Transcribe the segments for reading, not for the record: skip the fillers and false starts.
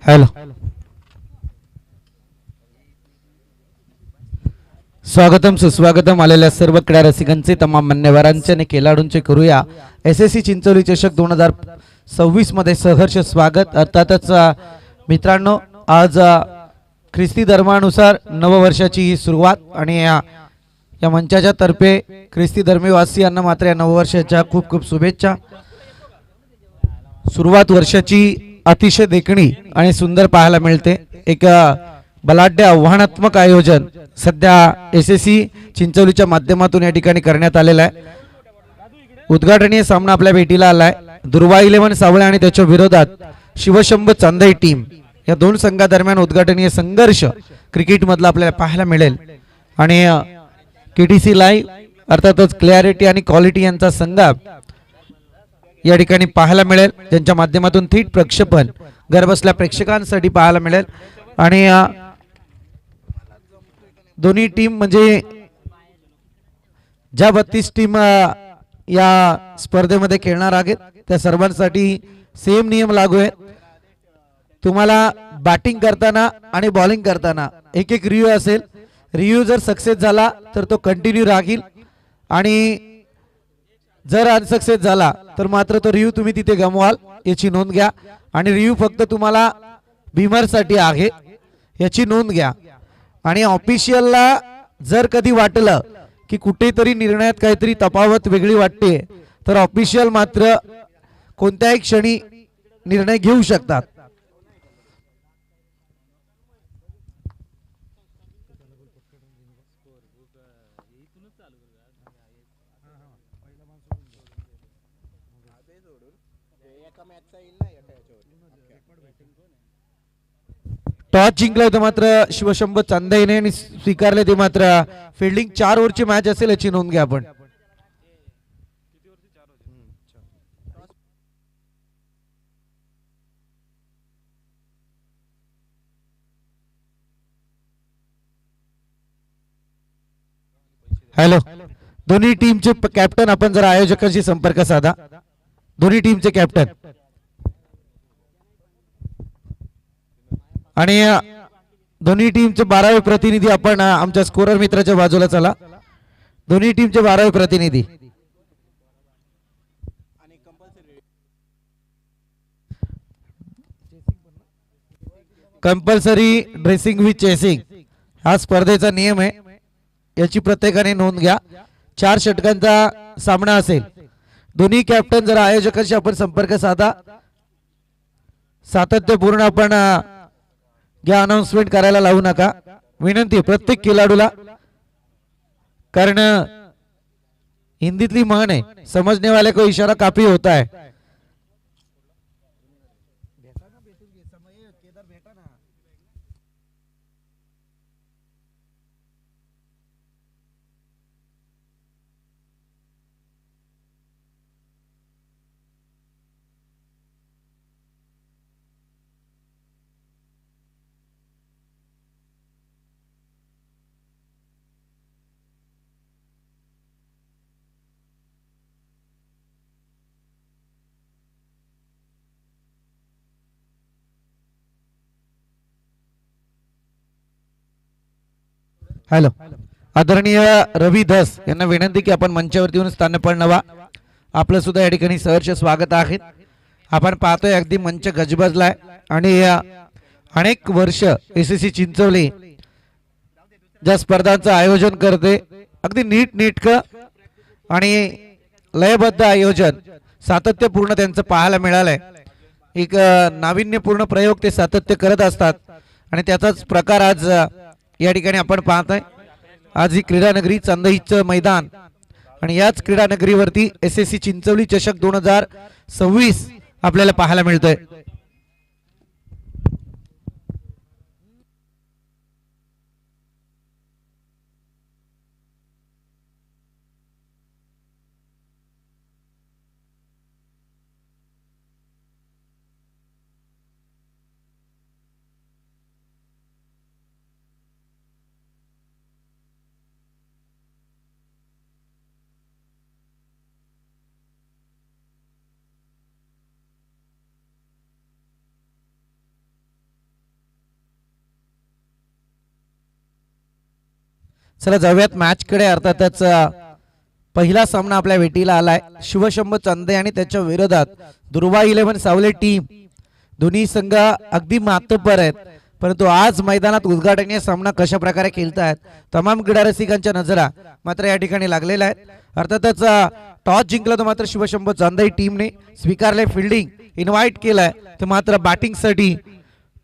Hello. स्वागतम सुस्वागतम आलेल्या सर्व क्रीडा रसिकांचे तमाम मान्यवरांचे आणि खेळाडूंचे करूया एसएससी चिंचोली चषक 2026 मध्ये सहर्ष स्वागत. अर्थातच मित्रांनो, आज ख्रिस्ती धर्मानुसार नववर्षाची ही सुरुवात आणि या मंचाच्या तर्फे ख्रिस्ती धर्मीवासियांना मात्र या नववर्षाच्या खूप खूप शुभेच्छा. सुरुवात वर्षाची अतिशय देखणी आणि सुंदर पाहायला मिळते. एक बलाढ्य आव्हानात्मक आयोजन सध्या एसएससी चिंचोलीच्या माध्यमातून या ठिकाणी करण्यात आलेला आहे. उद्घाटनीय सामना आपल्या भेटीला आलाय. दुर्वा 11 सावळे आणि त्याच्या विरोधात शिवशंभ चांदई टीम या दोन संघादरम्यान उद्घाटनीय संघर्ष क्रिकेट मधला आपल्याला पाहायला मिळेल. आणि केटीसी लाईव्ह अर्थातच क्लॅरिटी आणि क्वालिटी यांचा संघात या ठिकाणी पाहायला मिळेल, ज्यांच्या माध्यमातून थेट प्रक्षेपण घरबसल्या प्रेक्षकांसाठी पाहायला मिळेल. आणि दोन्ही टीम म्हणजे ज्या 32 टीम या स्पर्धेमध्ये खेळणार आहेत त्या सर्वांसाठी सेम नियम लागू आहेत. तुम्हाला बॅटिंग करताना आणि बॉलिंग करताना एक एक रिव्ह्यू असेल. रिव्ह्यू जर सक्सेस झाला तर तो कंटिन्यू राहील आणि जर अनसक्सेस झाला तर मात्र तो रिव्ह्यू तुम्ही तिथे गमवाल, याची नोंद घ्या. आणि रिव्ह्यू फक्त तुम्हाला भीमरसाठी आहे याची नोंद घ्या. आणि ऑफिशियलला जर कधी वाटलं की कुठेतरी निर्णयात काहीतरी तफावत वेगळी वाटते तर ऑफिशियल मात्र कोणत्याही क्षणी निर्णय घेऊ शकतात. टॉस जिंकला होता मात्र शिवशंभ चांदेने आणि स्वीकारले ते मात्र फिल्डिंग 4 ओव्हरची मॅच असेल याची नोंद घ्या आपण. हॅलो, दोन्ही टीमचे कॅप्टन आपण जर आयोजकांशी संपर्क साधा. दोन्ही टीमचे कॅप्टन आणि दोन्ही टीमचे 12वे प्रतिनिधी आपण आमच्या स्कोरर मित्राच्या बाजूला चला. दोन्ही टीमचे 12वे प्रतिनिधी कंपल्सरी ड्रेसिंग विथ चेसिंग हा स्पर्धेचा नियम आहे, याची प्रत्येकाने नोंद घ्या. 4 षटकांचा सामना असेल. दोन्ही कॅप्टन जर आयोजकांशी आपण संपर्क साधा. सातत्यपूर्ण आपण या अनाउन्समेंट करायला लावू नका, विनंती प्रत्येक खेळाडूला. कारण हिंदीतली म्हण आहे, समजने वाले को इशारा काफी होता है. हॅलो, आदरणीय रवी धस यांना विनंती की आपण मंचावरती येऊन स्थानपन्न व्हा. आपलं सुद्धा या ठिकाणी सहर्ष स्वागत आहे. आपण पाहतोय अगदी मंच गजबजलाय आणि अनेक वर्ष एसएससी चिंचोली ज्या स्पर्धांचं आयोजन करते अगदी नीटनेटकं आणि लयबद्ध आयोजन सातत्यपूर्ण त्यांचं पाहायला मिळालंय. एक नाविन्यपूर्ण प्रयोग ते सातत्य करत असतात आणि त्याचाच प्रकार आज या ठिकाणी आपण पाहतोय. आज ही क्रीडा नगरी चांदईचं मैदान आणि याच क्रीडा नगरीवरती एसएससी चिंचोली चषक 2026 आपल्याला पाहायला मिळतोय. चला जाऊयात मॅचकडे. अर्थातच पहिला सामना आपल्या भेटीला आलाय. शिवशंभ चांदे आणि त्याच्या विरोधात दुर्वा 11 सावले टीम. दोन्ही संघ अगदी मातब्बर आहेत, परंतु आज मैदानात उद्घाटनीय सामना कशा प्रकारे खेळतायत तमाम क्रीडा रसिकांच्या नजरा मात्र या ठिकाणी लागलेल्या आहेत. अर्थातच टॉस जिंकलं तर मात्र शिवशंभ चांदई टीमने स्वीकारले फिल्डिंग इन्व्हाइट केलंय, तर मात्र बॅटिंगसाठी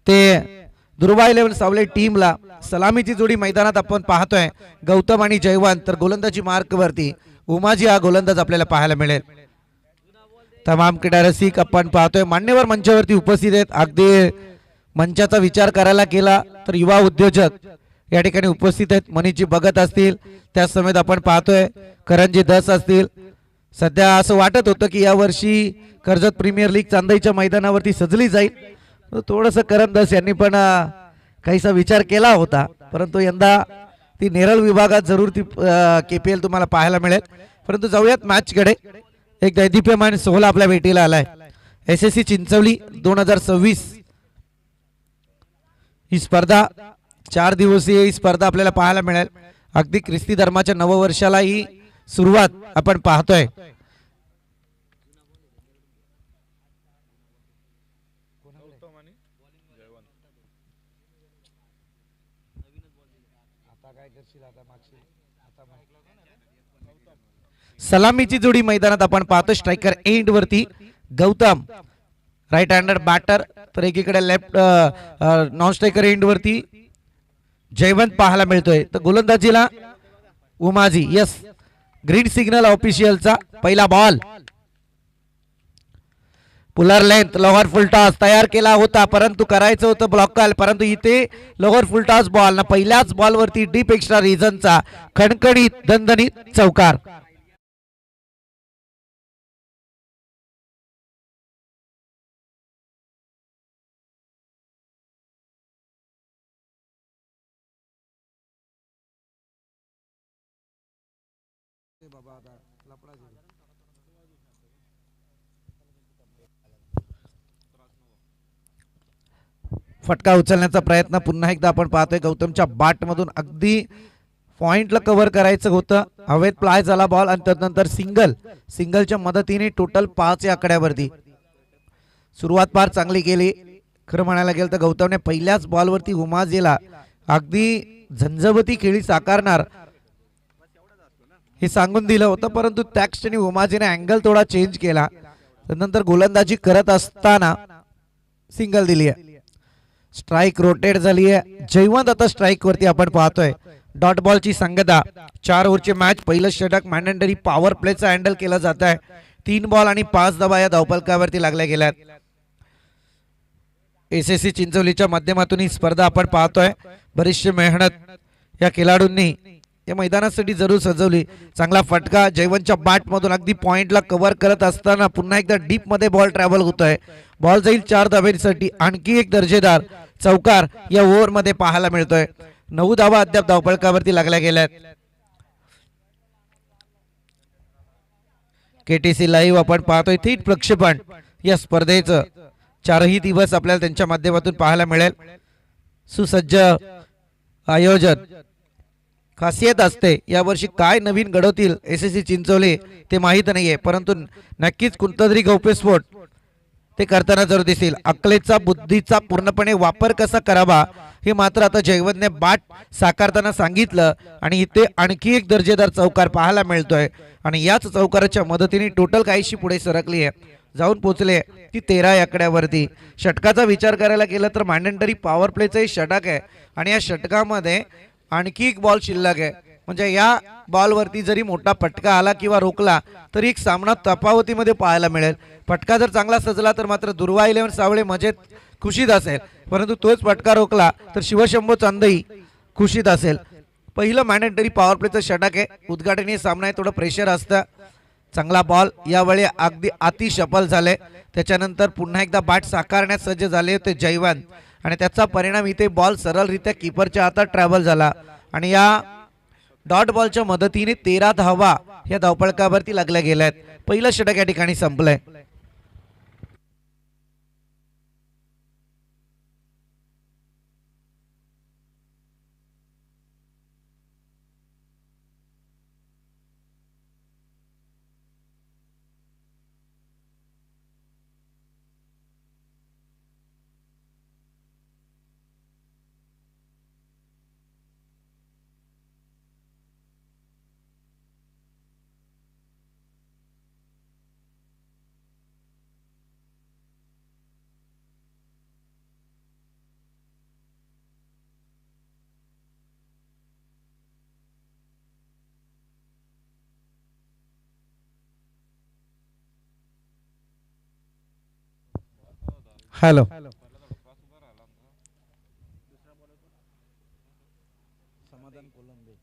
ते दुर्वा 11 सावले टीमला सलामीची जोडी मैदानात आपण पाहतोय. गौतम आणि जयवंत, तर गोलंदाजी मार्कवरती उमाजी हा गोलंदाज आपल्याला पाहायला मिळेल. तमाम क्रीडा रसिक आपण पाहतोय मान्यवर मंचावरती उपस्थित आहेत. अगदी मंचाचा विचार करायला केला तर युवा उद्योजक या ठिकाणी उपस्थित आहेत. मनीषजी भगत असतील, त्याच समेत आपण पाहतोय करणजी दस असतील. सध्या असं वाटत होतं की यावर्षी कर्जत प्रीमियर लीग चांदईच्या मैदानावरती सजली जाईल. थोडंसं करण दस यांनी पण काहीसा विचार केला होता, परंतु यंदा ती नेरळ विभागात जरूर ती KPL तुम्हाला पाहायला मिळेल. परंतु जाऊयात मॅचकडे. एक दैदिप्यमान सोहळा आपल्या भेटीला आलाय. SSC चिंचवली 2026 ही स्पर्धा 4 दिवसीय ही स्पर्धा आपल्याला पाहायला मिळेल. अगदी ख्रिस्ती धर्माच्या नववर्षाला ही सुरुवात आपण पाहतोय. सलामीची जोडी मैदानात आपण पाहतो. स्ट्रायकर एंड वरती गौतम राईट हँडर बॅटर, तर एकीकडे लेफ्ट नॉन स्ट्रायकर एंड वरती जयवंत पाहायला मिळतोय. तर गोलंदाजीला उमाजी. यस, ग्रीन सिग्नल ऑफिशियलचा पहिला बॉल. पुलर लेंथ लोअर फुल टॉस तयार केला होता, परंतु करायचं होतं ब्लॉक कॉल, परंतु इथे लोअर फुल टॉस बॉल ना पहिल्याच बॉलवरती डीप एक्स्ट्रा रिझनचा खणखणीत दणदणीत चौकार. फटका उचलण्याचा प्रयत्न पुन्हा एकदा आपण पाहतोय. गौतमच्या बाट मधून अगदी पॉइंटला कव्हर करायचं होतं, हवेत प्लाय झाला बॉल आणि त्यानंतर सिंगलच्या मदतीने टोटल 5 या आकड्यावरती सुरुवात फार चांगली केली. खरं म्हणायला गेलं तर गौतमने पहिल्याच बॉलवरती उमाजीला अगदी झंझावती खेळी साकारणार हे सांगून दिलं होतं, परंतु त्या क्षणी उमाजीने अँगल थोडा चेंज केला. त्यानंतर गोलंदाजी करत असताना सिंगल दिली आहे. स्ट्राइक रोटेट झाली आहे. जयवंत आता स्ट्राइक वरती आपण पाहतोय. डॉट बॉलची संगदा. 4 ओव्हरची मॅच. पहिलं षटक मॅन्डेटरी पॉवर प्लेचा हँडल केला जात आहे. 3 बॉल आणि 5 धावा या धावफलकावरती लागल्या गेल्यात. SSC चिंचवलीच्या माध्यमातून ही स्पर्धा आपण पाहतोय. बरीचशी मेहनत या खेळाडूंनी या मैदानासाठी जरूर सजवली. चांगला फटका जयवंतच्या बॅट मधून अगदी पॉइंटला कव्हर करत असताना पुन्हा एकदा डीप मध्ये बॉल ट्रॅव्हल होतोय. बॉल जाईल 4 धावेसाठी. आणखी एक दर्जेदार चौकार या ओव्हर मध्ये पाहायला मिळतोय. 9 धावा अद्याप धावफलकावरती लागल्या गेल्यात. KTC लाईव्ह आपण पाहतोय. थेट प्रक्षेपण या स्पर्धेचं 4ही दिवस आपल्याला त्यांच्या माध्यमातून पाहायला मिळेल. सुसज्ज आयोजन. खासियत असते यावर्षी काय नवीन घडवतील SSC चिंचवली ते माहीत नाहीये, परंतु नक्कीच कोणतातरी गौप्यस्फोट ते करताना जरूर दिसेल. अकलेचा बुद्धीचा पूर्णपणे वापर कसा करावा हे मात्र आता जयवंतने बाट साकारताना सांगितलं आणि इथे आणखी एक दर्जेदार चौकार पाहायला मिळतोय आणि याच चौकाराच्या मदतीने टोटल काहीशी पुढे सरकली आहे. जाऊन पोहोचले ती 13 आकड्यावरती. षटकाचा विचार करायला गेलं तर मॅन्डेटरी पॉवर प्लेचा एक षटक आहे आणि या षटकामध्ये आणखी एक बॉल शिल्लक आहे. म्हणजे या बॉलवरती जरी मोठा फटका आला किंवा रोखला तरी एक सामना तफावतीमध्ये पाहायला मिळेल. फटका जर चांगला सजला तर मात्र दुर्वा 11 सावळे मजेत खुशीत असेल, परंतु तोच फटका रोखला तर शिवशंभो चांदई खुशीत असेल. पहिलं मॅन्डेटरी पॉवर प्लेचं षटक आहे. उद्घाटनीय सामना आहे, थोडं प्रेशर असतं. चांगला बॉल यावेळी अगदी अति सफल झाले. त्याच्यानंतर पुन्हा एकदा बॅट साकारण्यास सज्ज झाले होते जयवंत आणि त्याचा परिणाम इथे बॉल सरळरित्या कीपरच्या हातात ट्रॅव्हल झाला आणि या डॉट बॉलच्या मदतीने 13 धावा या धावफलकावरती लागल्या गेल्यात. पहिलं षटक या ठिकाणी संपलंय. हॅलो. समाधान कोलंबे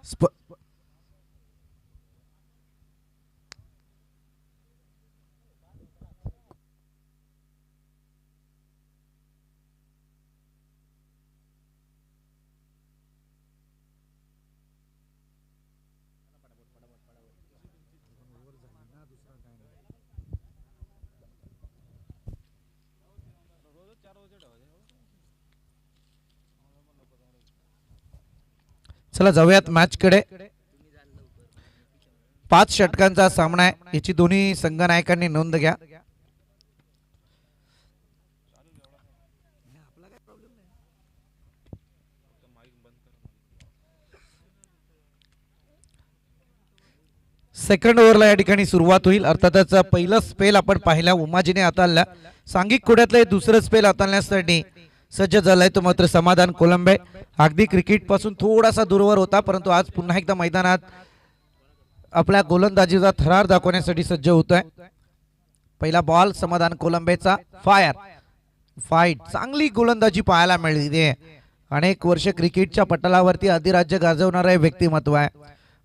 स्प चला जाऊयात मॅचकडे. 5 षटकांचा सामना आहे. याची दोन्ही संघ नायकांनी नोंद घ्या. सेकंड ओव्हरला या ठिकाणी सुरुवात होईल. अर्थातच पहिलं स्पेल आपण पाहिला उमाजीने हाताळला. सांघिक कोड्यातलं दुसरं स्पेल हाताळण्यासाठी सज्ज झालाय तो मात्र समाधान कोलंबे. अगदी क्रिकेट पासून थोडासा दूरवर होता, परंतु आज पुन्हा एकदा मैदानात आपल्या गोलंदाजीचा थरार दाखवण्यासाठी सज्ज होतोय. पहिला बॉल समाधान कोलंबेचा. फाईट चांगली गोलंदाजी पाहायला मिळते. अनेक वर्ष क्रिकेटच्या पटलावरती अधिराज्य गाजवणारे व्यक्तिमत्व आहे,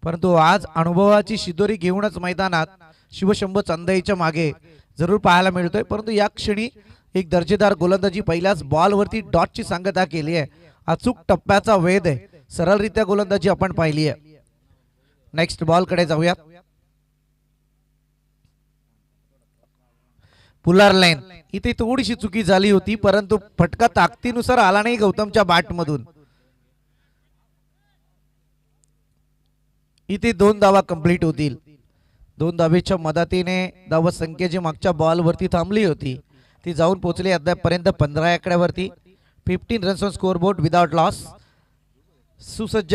परंतु आज अनुभवाची शिदोरी घेऊनच मैदानात शिवशंभू चंदेईच्या मागे जरूर पाहायला मिळतोय. परंतु या क्षणी एक दर्जेदार गोलंदाजी पहिल्याच बॉलवरती डॉटची सांगता केली आहे. अचूक टप्प्याचा वेध आहे. सरळरित्या गोलंदाजी आपण पाहिली आहे. नेक्स्ट बॉल कडे जाऊया. पुलार लाईन इथे थोडीशी चुकी झाली होती, परंतु फटका ताकदीनुसार आला नाही गौतमच्या बॅट मधून. इथे 2 धावा कंप्लीट होतील. 2 धावेच्या मदतीने धावा संख्या जी मागच्या बॉल वरती थांबली होती ती जाऊन पोहोचली अद्यापर्यंत 15 आकड्यावरती. 15 runs on scoreboard without loss. सुसज्ज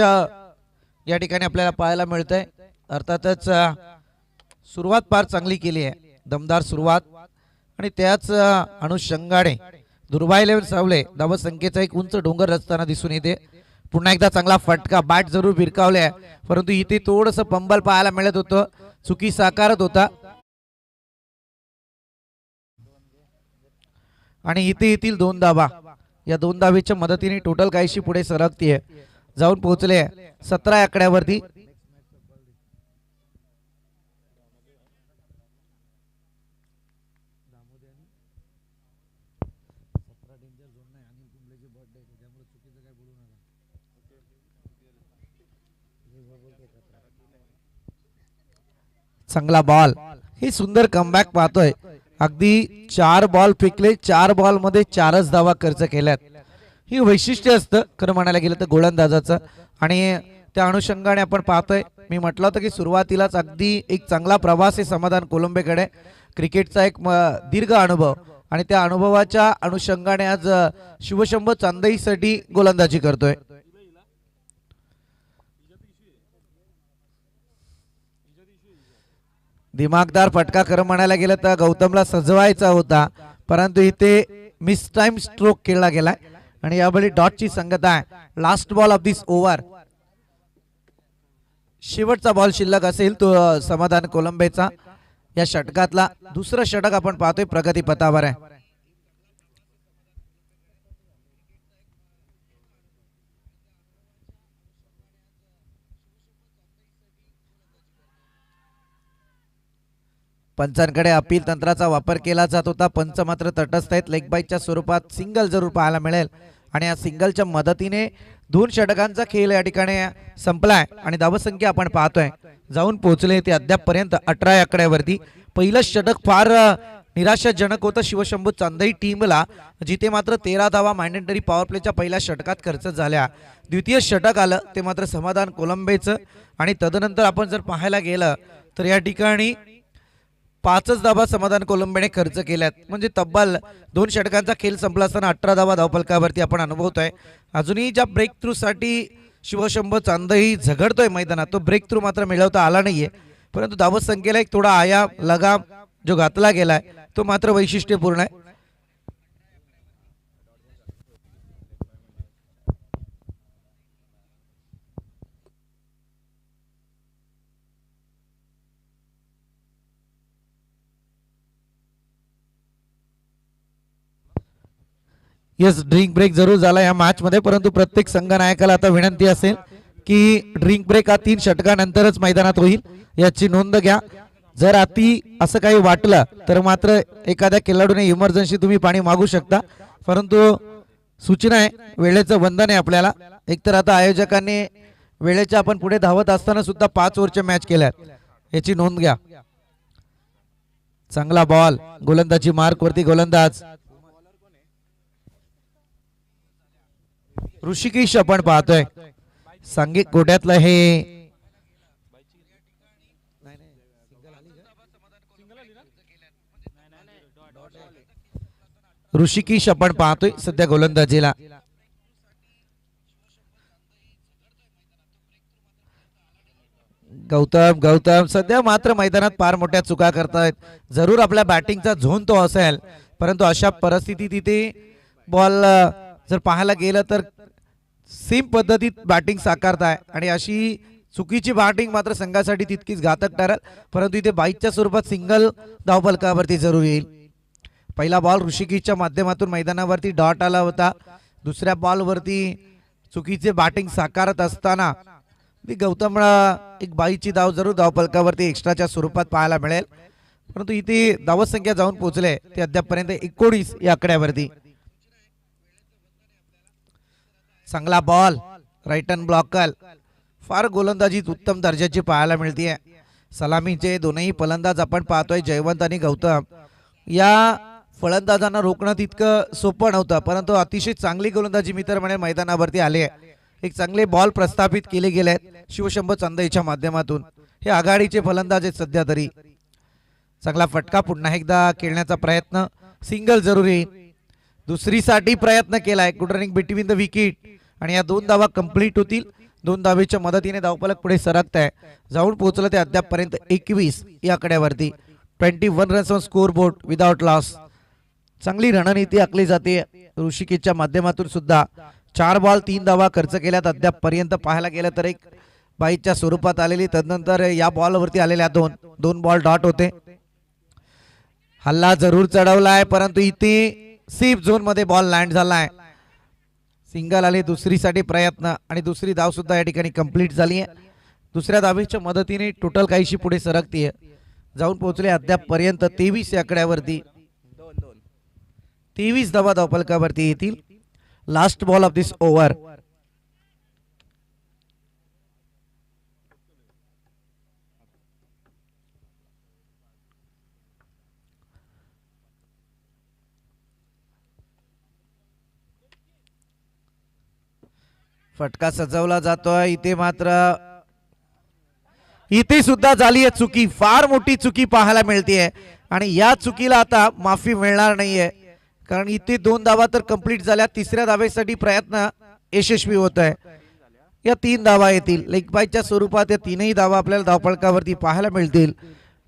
या ठिकाणी आपल्याला पाहायला मिळतंय. अर्थातच सुरुवात फार चांगली केली आहे, दमदार सुरुवात. आणि त्याच अनुषंगाने दुर्बा 11 सावले धावा संख्येचा एक उंच डोंगर रचताना दिसून येते. पुन्हा एकदा चांगला फटका. बॅट जरूर भिरकावल्या, परंतु इथे थोडंसं पंबल पाहायला मिळत होतं. चुकी साकारत होता. आणि इथे येतील 2 धावा. या 2 धावेच्या मदतीने टोटल काहीशी पुढे सरकतीये, जाऊन पोहोचले 17 आकड्यावरती. चांगला बॉल. ही सुंदर कमबॅक पाहतोय. अगदी 4 बॉल फेकले, 4 बॉल मध्ये 4च धावा खर्च केल्यात. ही वैशिष्ट्य असतं खरं म्हणायला गेलं तर गोलंदाजाचं. आणि त्या अनुषंगाने आपण पाहतोय, मी म्हटलं होतं की सुरुवातीलाच अगदी एक चांगला प्रवास आहे समाधान कोलंबेकडे. क्रिकेटचा एक दीर्घ अनुभव, आणि त्या अनुभवाच्या अनुषंगाने आज शिवशंभू चांदेईसाठी गोलंदाजी करतोय. दिमागदार फटका खरं म्हणायला गेलं तर गौतमला सजवायचा होता, परंतु इथे मिस टाइम स्ट्रोक केला गेलाय. आणि यावेळी डॉटची संगत आहे. Last ball of this over. शेवटचा बॉल शिल्लक असेल तो समाधान कोलंबेचा. या षटकातला दुसरं षटक आपण पाहतोय प्रगती पथावर आहे. पंचांकडे अपील तंत्राचा वापर केला जात होता. पंच मात्र तटस्थ आहेत. लेग बाईच्या स्वरूपात सिंगल जरूर पाहायला मिळेल. आणि या सिंगलच्या मदतीने 2 षटकांचा खेळ या ठिकाणी संपलाय आणि धावसंख्या आपण पाहतोय जाऊन पोहोचले ते अद्यापपर्यंत 18 आकड्यावरती. पहिलं षटक फार निराशाजनक होतं शिवशंभू चांदई टीमला, जिथे मात्र 13 धावा मॅन्डेटरी पॉवर प्लेच्या पहिल्या षटकात खर्च झाल्या. द्वितीय षटक आलं ते मात्र समाधान कोलंबेचं आणि तदनंतर आपण जर पाहायला गेलं तर या ठिकाणी 5च धावा समाधान कोलंबेने खर्च केल्यात. म्हणजे तब्बल 2 षटकांचा खेळ संपला असताना 18 धावा धावफलकावरती आपण अनुभवतोय. अजूनही ज्या ब्रेक थ्रू साठी शिवशंभू चांदई झगडतोय मैदानात, तो ब्रेक थ्रू मात्र मिळवता आला नाहीये. परंतु धावसंख्येला एक थोडा आयाम लगाम जो घातला गेलाय तो मात्र वैशिष्ट्यपूर्ण आहे. येस, ड्रिंक ब्रेक जरूर झाला या मॅच मध्ये, परंतु प्रत्येक संघ नायकाला आता विनंती असेल की ड्रिंक ब्रेक हा 3 षटकानंतरच मैदानात होईल याची नोंद घ्या. जर अति असं काही वाटलं तर मात्र एखाद्या खेळाडूने इमर्जन्सी तुम्ही पाणी मागू शकता, परंतु सूचना आहे, वेळेचं बंधन आहे आपल्याला. एकतर आता आयोजकांनी वेळेच्या आपण पुढे धावत असताना सुद्धा 5 ओव्हरच्या मॅच केल्यात, याची नोंद घ्या. चांगला बॉल, गोलंदाजी मार्क वरती गोलंदाज ऋषिकेश आपण पाहतोय. सांघिक गोट्यातलं हे ऋषिकेश आपण पाहतोय सध्या गोलंदाजीला. गौतम सध्या मात्र मैदानात फार मोठ्या चुका करतायत. जरूर आपल्या बॅटिंगचा झोन तो असेल, परंतु अशा परिस्थितीत तिथे बॉल जर पाहायला गेलं तर सेम पद्धतीत बॅटिंग साकारताय आणि अशी चुकीची बॅटिंग मात्र संघासाठी तितकीच घातक ठरेल. परंतु इथे बाईकच्या स्वरूपात सिंगल धावफलकावरती जरूर येईल. पहिला बॉल ऋषिकेशच्या माध्यमातून मैदानावरती डॉट आला होता. दुसऱ्या बॉलवरती चुकीचे बॅटिंग साकारत असताना गौतमला एक बाईची धाव जरूर धावफलकावरती एक्स्ट्राच्या स्वरूपात पाहायला मिळेल. परंतु इथे धावसंख्या जाऊन पोहोचले ते अद्यापपर्यंत 19 या आकड्यावरती. चांगला बॉल, राईट हँड ब्लॉकर, फार गोलंदाजीत उत्तम दर्जाची पाहायला मिळते. सलामीचे दोनही फलंदाज आपण पाहतोय, जयवंत आणि गौतम. या फलंदाजांना रोखणं तितकं सोपं नव्हतं, परंतु अतिशय चांगली गोलंदाजी मी तर म्हणेल मैदानावरती आली आहे. एक चांगले बॉल प्रस्थापित केले गेले आहेत शिवशंभू चांदईच्या माध्यमातून. हे आघाडीचे फलंदाज आहेत सध्या तरी. चांगला फटका, पुन्हा एकदा खेळण्याचा प्रयत्न, सिंगल जरुरी. दुसरीसाठी प्रयत्न केलाय, good running between the wicket आणि या 2 धावा कंप्लीट होतील. 2 धावेच्या मदतीने धावफलक पुढे सरकत आहे. जाऊन पोहोचलं ते अद्यापपर्यंत 21 या आकड्यावरती. 21 runs on score board without loss. चांगली रणनीती आखली जाते ऋषिकेशच्या माध्यमातून सुद्धा. 4 बॉल 3 धावा खर्च केल्यात अद्यापपर्यंत पाहायला गेलं तर. एक बाईच्या स्वरूपात आलेली, तदनंतर या बॉलवरती आलेल्या 2 बॉल डॉट होते. हल्ला जरूर चढवलाय, परंतु इथे सेफ झोन मध्ये बॉल लँड झालाय. सिंगल आले, दुसरीसाठी प्रयत्न आणि दुसरी धाव सुद्धा या ठिकाणी कंप्लीट झाली आहे. दुसऱ्या धावेच्या मदतीने टोटल काहीशी पुढे सरकतीये. जाऊन पोहोचले अद्यापपर्यंत 23 या आकड्यावरती. 23 धावा धावफलकावरती येतील. Last ball of this over. फटका सजवला जातोय. इथे मात्र इथे सुद्धा झाली आहे चुकी, फार मोठी चुकी पाहायला मिळते आणि या चुकीला आता माफी मिळणार नाहीये, कारण इथे 2 धावा तर कंप्लीट झाल्या. तिसऱ्या धावेसाठी प्रयत्न यशस्वी होत आहे. या 3 धावा येतील लेग बायच्या स्वरूपात. या 3ही धावा आपल्याला धावफलकावरती पाहायला मिळतील.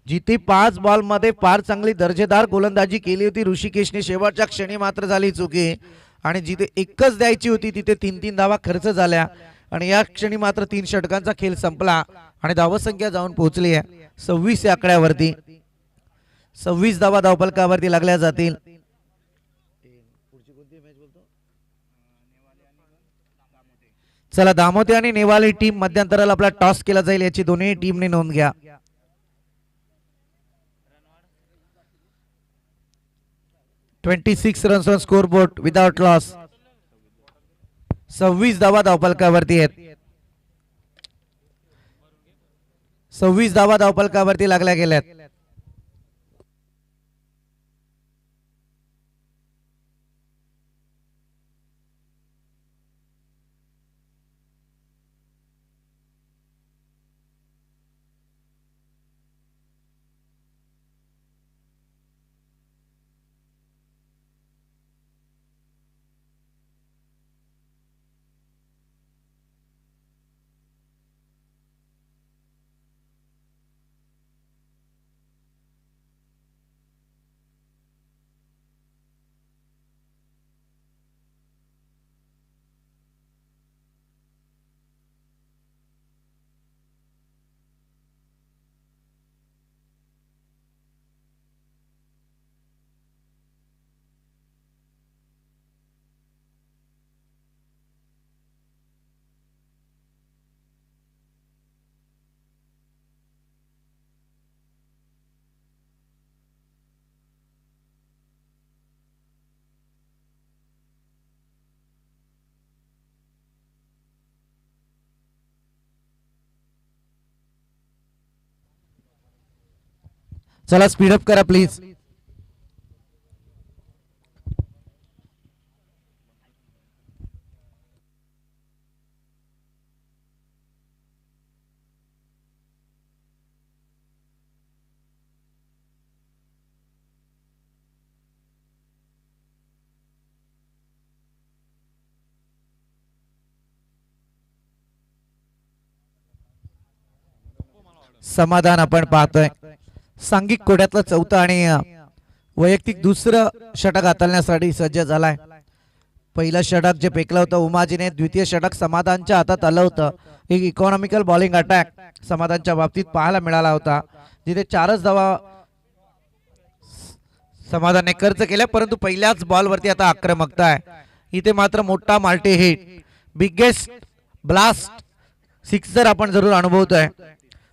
जिथे 5 बॉल मध्ये फार चांगली दर्जेदार गोलंदाजी केली होती ऋषिकेशने, शेवटच्या क्षणी मात्र झाली चुकी आणि जिथे एकच द्यायची होती तिथे 3-3 धावा खर्च झाल्या आणि या क्षणी मात्र 3 षटकांचा खेळ संपला आणि धावसंख्या जाऊन पोहोचली आहे 26 या आकड्यावरती. 26 धावा धावफलकावरती लागल्या जातील. चला, दामोते आणि नेवाले टीम मध्यंतराला आपला टॉस केला जाईल, याची दोन्ही टीमने नोंद घ्या. Twenty 26 runs on score board without loss. 26 धावा धावफलकावरती आहेत. 26 धावा धावफलकावरती लागल्या गेल्यात. चला स्पीडअप करा प्लीज. समाधान आपण पाहतोय सांघिक कोड्यातलं चौथं आणि वैयक्तिक दुसरं षटक हाताळण्यासाठी सज्ज झालाय. पहिलं षटक जे पेकलं होतं उमाजीने, द्वितीय षटक समाधानच्या हातात आलं होतं. एक इकॉनॉमिकल बॉलिंग अटॅक समाधानच्या बाबतीत पाहायला मिळाला होता, जिथे 4च धावा समाधानने खर्च केल्या, परंतु पहिल्याच बॉलवरती आता आक्रमकता आहे. इथे मात्र मोठा multi hit, biggest blast sixer आपण जरूर अनुभवतोय.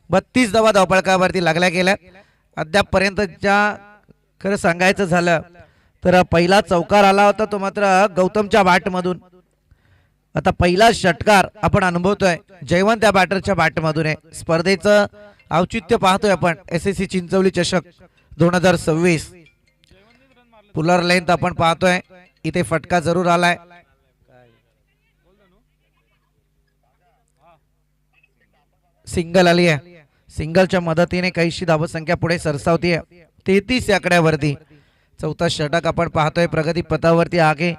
32 धावा धावफलकावरती लागल्या गेल्या. अद्यापपर्यंतच्या खरं सांगायचं झालं तर पहिला चौकार आला होता तो मात्र गौतमच्या बॅटमधून. आता पहिला षटकार आपण अनुभवतोय जयवंत त्या बॅटरच्या बॅटमधून आहे. स्पर्धेचं औचित्य पाहतोय आपण SSC चिंचवली चषक 2026. पुलर लेंथ आपण पाहतोय, इथे फटका जरूर आलाय. सिंगल आली आहे. सिंगलच्या मदतीने काहीशी धावसंख्या पुढे सरसावतीये 33 या आकड्यावरती. चौथा षटक आपण पाहतोय प्रगती पथावरती आगे.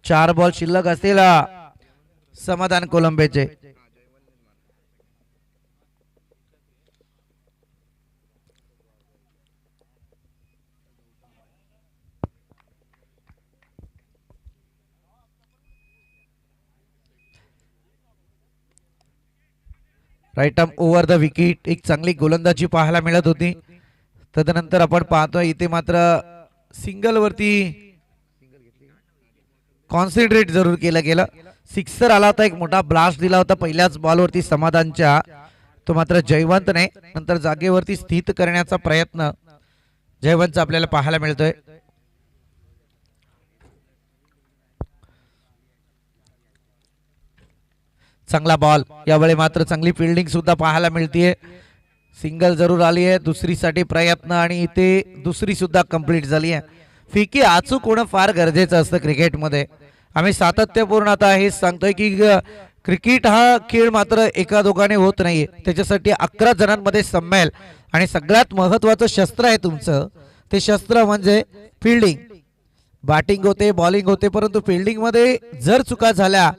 4 बॉल शिल्लक असतील समाधान कोलंबेचे. Right arm over the wicket, एक चांगली गोलंदाजी पाहायला मिळत होती. तदनंतर आपण पाहतोय इथे मात्र सिंगल वरती कॉन्सन्ट्रेट जरूर केलं गेलं. सिक्सर आला होता, एक मोठा ब्लास्ट दिला होता पहिल्याच बॉलवरती समाधानच्या, तो मात्र जयवंतने नंतर जागेवरती स्थित करण्याचा प्रयत्न जयवंतचा आपल्याला पाहायला मिळतोय. चांगला बॉल, यावेळी मात्र चांगली फिल्डिंग सुद्धा पाहायला मिळतीये. सिंगल जरूर आली आहे, दुसरीसाठी प्रयत्न आणि इथे दुसरी सुद्धा कंप्लीट झाली आहे. फिकी अचूक होणं फार गरजेचं असतं क्रिकेटमध्ये. आम्ही सातत्यपूर्ण आता हेच सांगतोय की क्रिकेट हा खेळ मात्र एका दोघाने होत नाहीये, त्याच्यासाठी 11 जणांमध्ये संमेल आणि सगळ्यात महत्वाचं शस्त्र आहे तुमचं, ते शस्त्र म्हणजे फिल्डिंग. बॅटिंग होते, बॉलिंग होते, परंतु फिल्डिंग मध्ये जर चुका झाल्या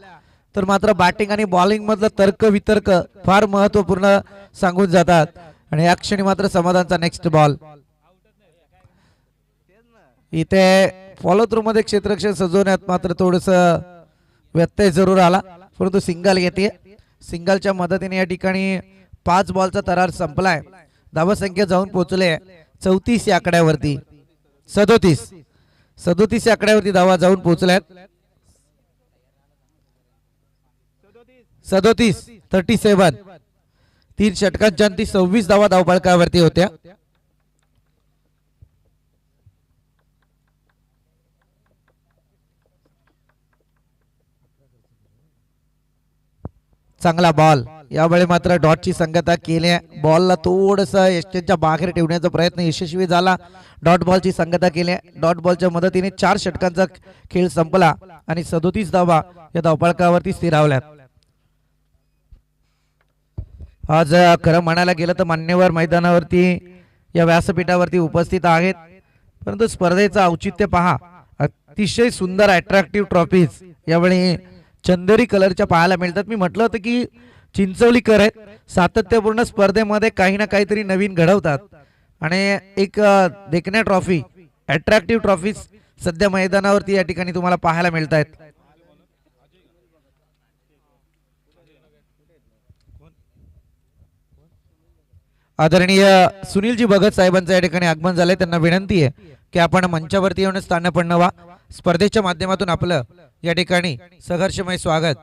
तर मात्र बॅटिंग आणि बॉलिंग मधलं तर्क वितर्क फार महत्वपूर्ण सांगून जातात. आणि या क्षणी मात्र समाधानचा नेक्स्ट बॉल, इथे फॉलो थ्रू मध्ये क्षेत्ररक्षण सजवण्यात मात्र थोडस व्यत्यय जरूर आला, परंतु सिंगल येते. सिंगलच्या मदतीने या ठिकाणी 5 बॉलचा तरार संपलाय. धावसंख्या जाऊन पोहोचले 34 या आकड्यावरती. 37 या आकड्यावरती धावा जाऊन पोहोचल्यात. 37 3 षटकांच्या अंती 26 धावा धावफलकावरती होत्या. चांगला बॉल, यावेळी मात्र डॉटची संगता केली. बॉलला थोडस यष्टीच्या बाहेर ठेवण्याचा प्रयत्न यशस्वी झाला. डॉट बॉलची संगता केली. डॉट बॉलच्या मदतीने 4 षटकांचा खेळ संपला आणि 37 धावा या धावफलकावरती स्थिरावल्यात. आज खरं म्हणायला गेलं तर मान्यवर मैदानावरती या व्यासपीठावरती उपस्थित आहेत, परंतु स्पर्धेचं औचित्य पहा. अतिशय सुंदर अट्रॅक्टिव्ह ट्रॉफीज यावेळी चंदेरी कलरच्या पाहायला मिळतात. मी म्हटलं होतं की चिंचवलीकर आहेत, सातत्यपूर्ण स्पर्धेमध्ये काही ना काहीतरी नवीन घडवतात आणि एक देखण्या ट्रॉफी, अट्रॅक्टिव्ह ट्रॉफीज सध्या मैदानावरती या ठिकाणी तुम्हाला पाहायला मिळत आहेत. आदरणीय सुनीलजी भगत साहेबांचं या ठिकाणी आगमन झालंय. त्यांना विनंती आहे की आपण मंचावरती येऊन स्थानपन्न व्हा. स्पर्धेच्या माध्यमातून आपलं या ठिकाणी संघर्षमय स्वागत.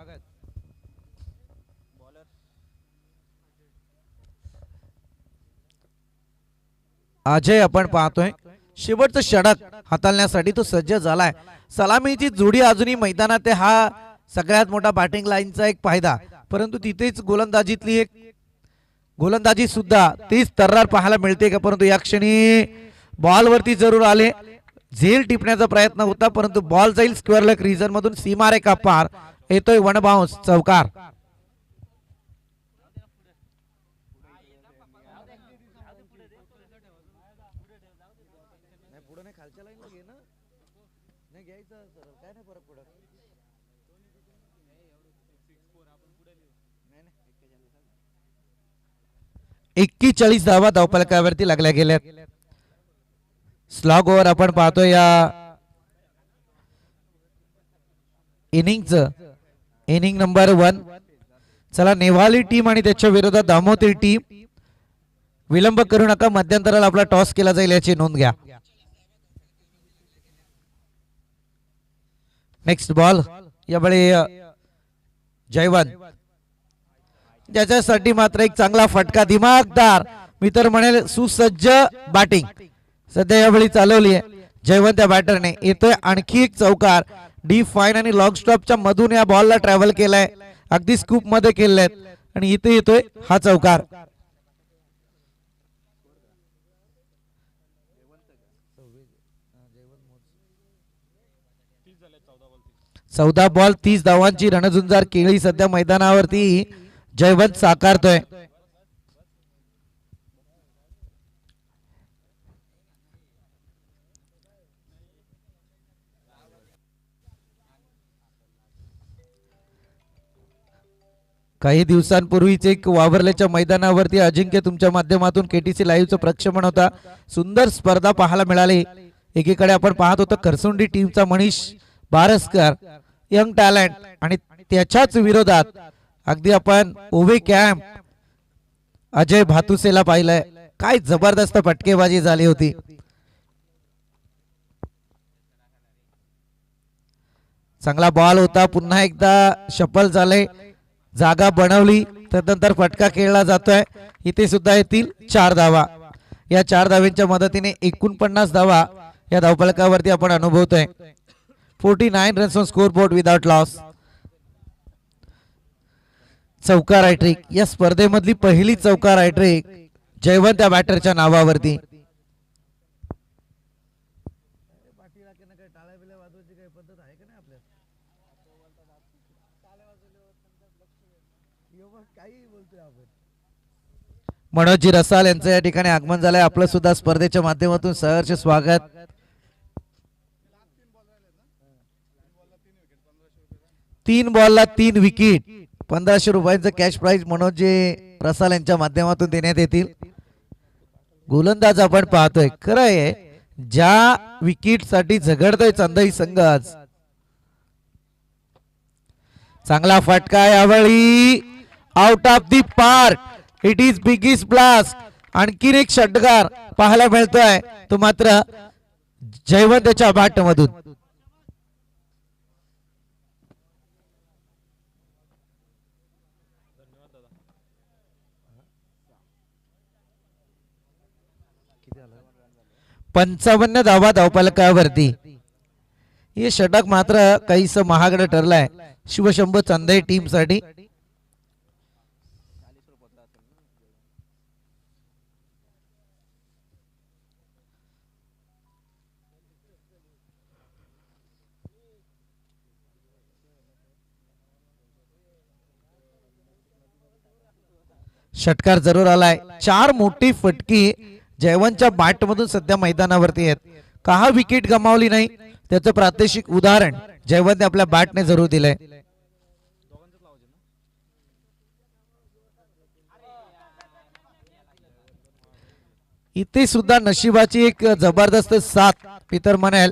अजय आपण पाहतोय शेवटचं षटक हाताळण्यासाठी तो सज्ज झालाय. सलामीची जोडी अजूनही मैदानात आहे, हा सगळ्यात मोठा बॅटिंग लाईनचा एक फायदा, परंतु तिथेच गोलंदाजीतली एक गोलंदाजी सुद्धा तीच तर्रार पाहायला मिळते का. परंतु या क्षणी बॉल वरती जरूर आले, झेल टिपण्याचा प्रयत्न होता, परंतु बॉल जाईल स्क्वेअर लेग रिजन मधून, सीमारेखा पार, येतोय वन बाउन्स, चौकार. एक्केचाळीस धावा धावफलकावरती लागल्या गेल्यात. स्लॉग ओव्हर आपण पाहतोय या इनिंग नंबर 1. चला, नेवाली टीम आणि त्याच्या विरोधात दामोती टीम, विलंब करू नका, मध्यंतराला आपला टॉस केला जाईल याची नोंद घ्या. नेक्स्ट बॉल यावेळी जयवंत, ज्याच्यासाठी मात्र एक चांगला फटका, दिमागदार, मी तर म्हणेल सुसज्ज बॅटिंग सध्या यावेळी चालवली आहे जयवंत या बॅटरने. येतोय आणखी एक चौकार, डी फाईन आणि लॉंग स्टॉपच्या मधून या बॉलला ट्रॅव्हल केलाय, अगदी स्कूप मध्ये केलेत आणि इथे येतोय हा चौकार. चौदा बॉल 30 धावांची रणझुंजार केळी सध्या मैदानावरती जयवंत साकारतोय. काही दिवसांपूर्वीच एक वावरल्याच्या मैदानावरती अजिंक्य तुमच्या माध्यमातून केटीसी लाईव्हचं प्रक्षेपण होता. सुंदर स्पर्धा पाहायला मिळाली. एकीकडे आपण पाहत होतो खरसुंडी टीमचा मनीष बारसकर, यंग टॅलेंट, आणि त्याच्याच विरोधात अगदी आपण ओवे कॅम्प अजय भातुसेला पाहिलंय. काय जबरदस्त फटकेबाजी झाली होती. चांगला बॉल होता, पुन्हा एकदा शफल झाले, जागा बनवली, त्यानंतर फटका खेळला जातोय. इथे सुद्धा येतील 4 धावा. या 4 धाव्यांच्या मदतीने 49 धावा या धावफलकावरती आपण अनुभवतोय. 49 runs on score board without loss. चौकार हॅट्रिक, या स्पर्धेमधली पहिली चौकार हॅट्रिक जयवंत या बॅटरच्या नावावरती. मनोजी रसाल यांचं या ठिकाणी आगमन झालंय. आपलं सुद्धा स्पर्धेच्या माध्यमातून सहर्ष स्वागत. 3 बॉलला 3 विकेट, 1500 रुपयांचं कॅश प्राइज मनोजी रसाल यांच्या माध्यमातून देण्यात येतील. गोलंदाज आपण पाहतोय, खरं आहे ज्या विकेट साठी झगडतोय चंदई संघ आज. चांगला फटका यावेळी out of the park. It is biggest blast. आणखीन एक षटकार पाहायला मिळतोय, तो मात्र जयवंतच्या बॅट मधून. पंचावन्न धावा धावफलकावरती. हे षटक मात्र काहीस महागडं ठरलंय शिवशंभू चंदई टीम साठी. षटकार जरूर आलाय. 4 मोठी फटकी जयवंतच्या बॅट मधून सध्या मैदानावरती आहेत. का विकेट गमावली नाही त्याचं प्रात्यक्षिक उदाहरण जयवंतने आपल्या बॅटने जरूर दिलंय. इथे सुद्धा नशिबाची एक जबरदस्त साथ पितर म्हणाल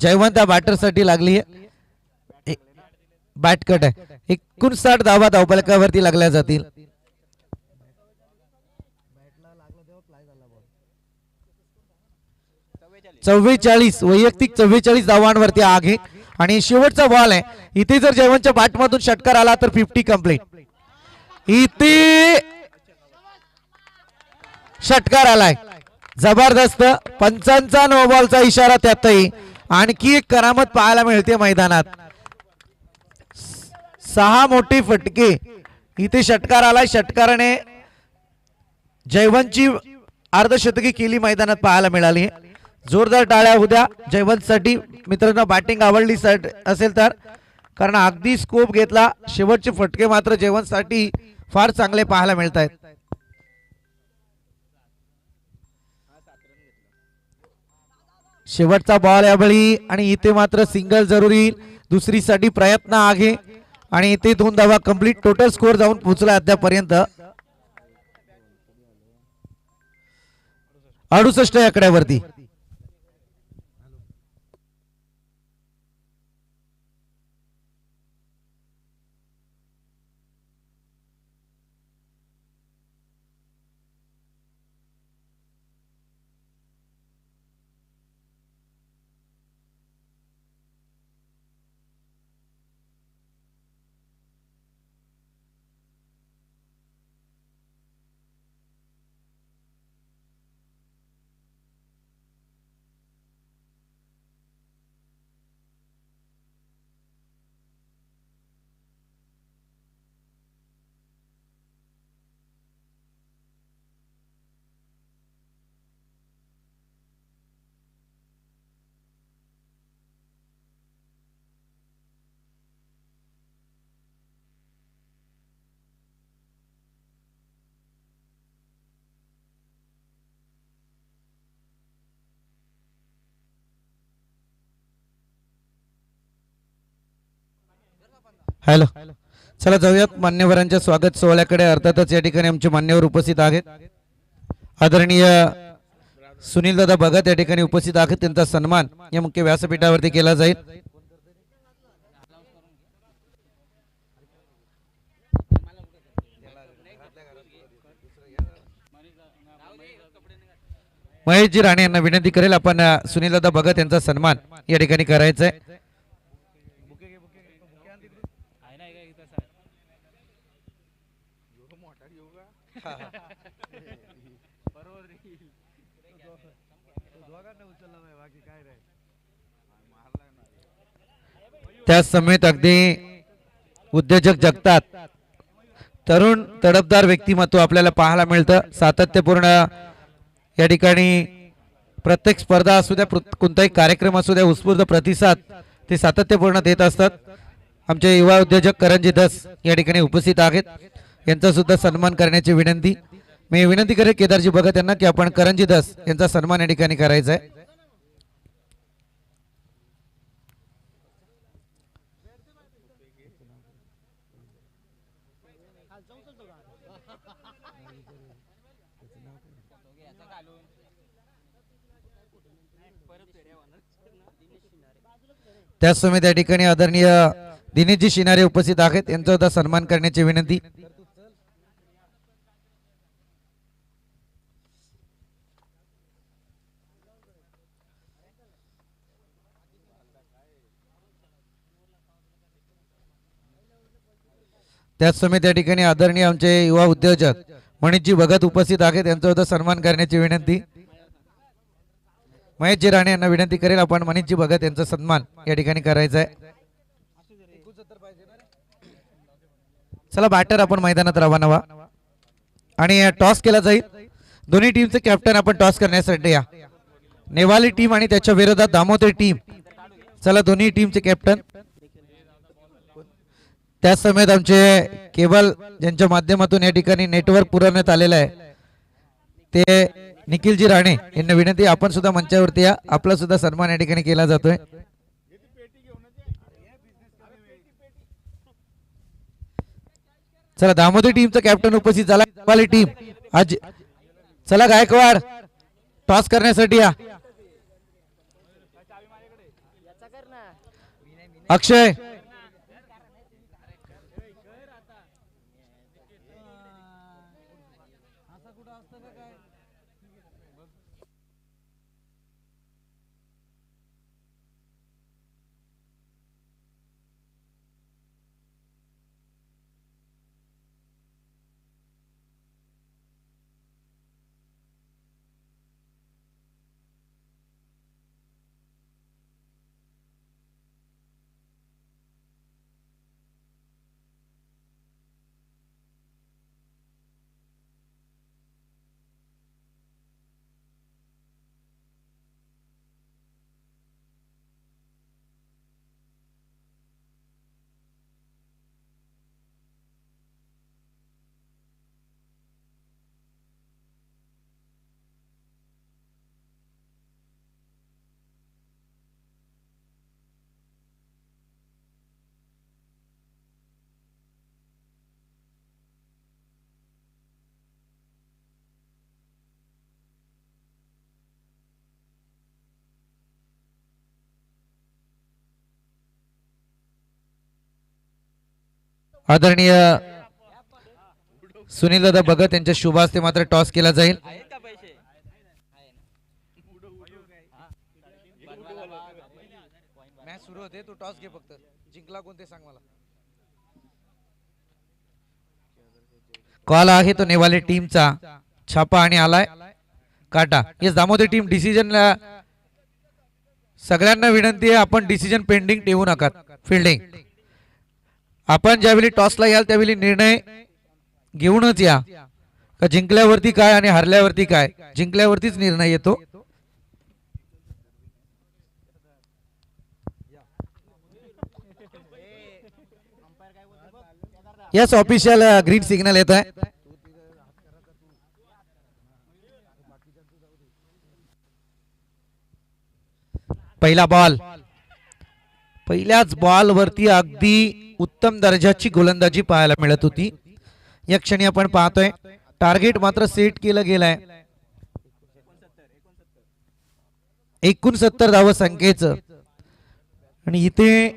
जयवंत या बॅटर साठी लागली आहे. बॅट कट आहे. 59 धावा धावफलकावरती लागल्या जातील. वैयक्तिक 44 धावांवरती आहे आणि शेवटचा बॉल आहे. इथे जर जयवंतच्या बॅटमधून षटकार आला तर 50 कंप्लीट. इथे षटकार आलाय जबरदस्त. पंचांचा नो बॉलचा इशारा त्यातही आणखी एक करामत पाहायला मिळते मैदानात. 6 मोठी फटके इथे षटकार आलाय. षटकाराने जयवंतची अर्धशतकी केली मैदानात पाहायला मिळाली. जोरदार टाळ्या उद्या जयवंत साठी मित्रांनो. बॅटिंग आवडली असेल तर कारण अगदी स्कोप घेतला. शेवटचे फटके मात्र जयवंत साठी फार चांगले पाहायला मिळत आहेत. शेवटचा बॉल यावेळी आणि इथे मात्र सिंगल जरूर येईल. दुसरी साठी प्रयत्न आहे आणि इथे 2 धावा कंप्लीट. टोटल स्कोर जाऊन पोहोचला अद्यापर्यंत 68 या आकड्यावरती. हॅलो, चला जाऊयात मान्यवरांच्या स्वागत सोहळ्याकडे. अर्थातच या ठिकाणी आमचे मान्यवर उपस्थित आहेत. आदरणीय सुनील दादा भगत या ठिकाणी उपस्थित आहेत. त्यांचा सन्मान या मुख्य व्यासपीठावरती केला जाईल. महेशजी राणे यांना विनंती करेल आपण सुनील दादा भगत यांचा सन्मान या ठिकाणी करायचा आहे. त्या समेत अगदी उद्योजक जगतात. तरुण तडफदार व्यक्तिमत्व आपल्याला पाहायला मिळतं. सातत्यपूर्ण या ठिकाणी प्रत्येक स्पर्धा असू द्या, कोणताही कार्यक्रम असू द्या, उत्स्फूर्त प्रतिसाद ते सातत्यपूर्ण देत असतात. आमचे युवा उद्योजक करंजी धस या ठिकाणी उपस्थित आहेत. यांचा सुद्धा सन्मान करण्याची विनंती. मी विनंती करेन केदारजी भगत यांना की आपण करंजी धस यांचा सन्मान या ठिकाणी करायचा आहे. त्याचसमोर या ठिकाणी आदरणीय दिनेशजी शिनारे उपस्थित आहेत. यांचा सुद्धा सन्मान करण्याची विनंती. त्याचसमोर या ठिकाणी आदरणीय आमचे युवा उद्योजक मनीषजी भगत उपस्थित आहेत. यांचा सुद्धा सन्मान करण्याची विनंती. महेशजी राणे यांना विनंती करेल आपण मनीषजी भगत यांचा सन्मान या ठिकाणी करायचा आहे. चला बॅटर आपण मैदानात रवाना व्हा आणि टॉस केला जाईल. दोन्ही टीमचे कॅप्टन आपण टॉस करण्यासाठी या. नेवाली टीम आणि त्याच्या विरोधात दामोदर टीम. चला दोन्ही टीमचे कॅप्टन त्या समेत आमचे केबल ज्यांच्या माध्यमातून या ठिकाणी नेटवर्क पुरवण्यात आलेलं आहे ते निखिलजी राणे यांना विनंती, आपण सुद्धा मंचावरती या, आपला सुद्धा सन्मान या ठिकाणी केला जातोय. चला दामोदर टीमचा कॅप्टन उपस्थित झाला. वाली टीम आज चला गायकवाड टॉस करण्यासाठी या. अक्षय आदरणीय सुनील दादा भगत यांच्या शुभ हस्ते मात्र टॉस केला जाईल. मॅच सुरू होते, तू टॉस घे फक्त, जिंकला कोणते सांग मला. कॉल आहे तो नेवाले टीमचा, छापा आणि आलाय काटा. येस दामोदर टीम डिसिजनला सगळ्यांना विनंती आहे, आपण डिसिजन पेंडिंग ठेवू नका. फिल्डिंग आपण ज्यावेळी टॉसला याल त्यावेळी निर्णय घेऊनच या, का जिंकल्यावरती काय आणि हरल्यावरती काय, जिंकल्यावरतीच निर्णय येतो. यस ऑफिशियल ग्रीन सिग्नल येत आहे. पहिला बॉल, पहिल्याच बॉल वरती अगदी उत्तम दर्जाची गोलंदाजी पाहायला मिळत होती. या क्षणी आपण पाहतोय टार्गेट मात्र सेट केलं गेलंय 69 धाव संख्येचं, आणि इथे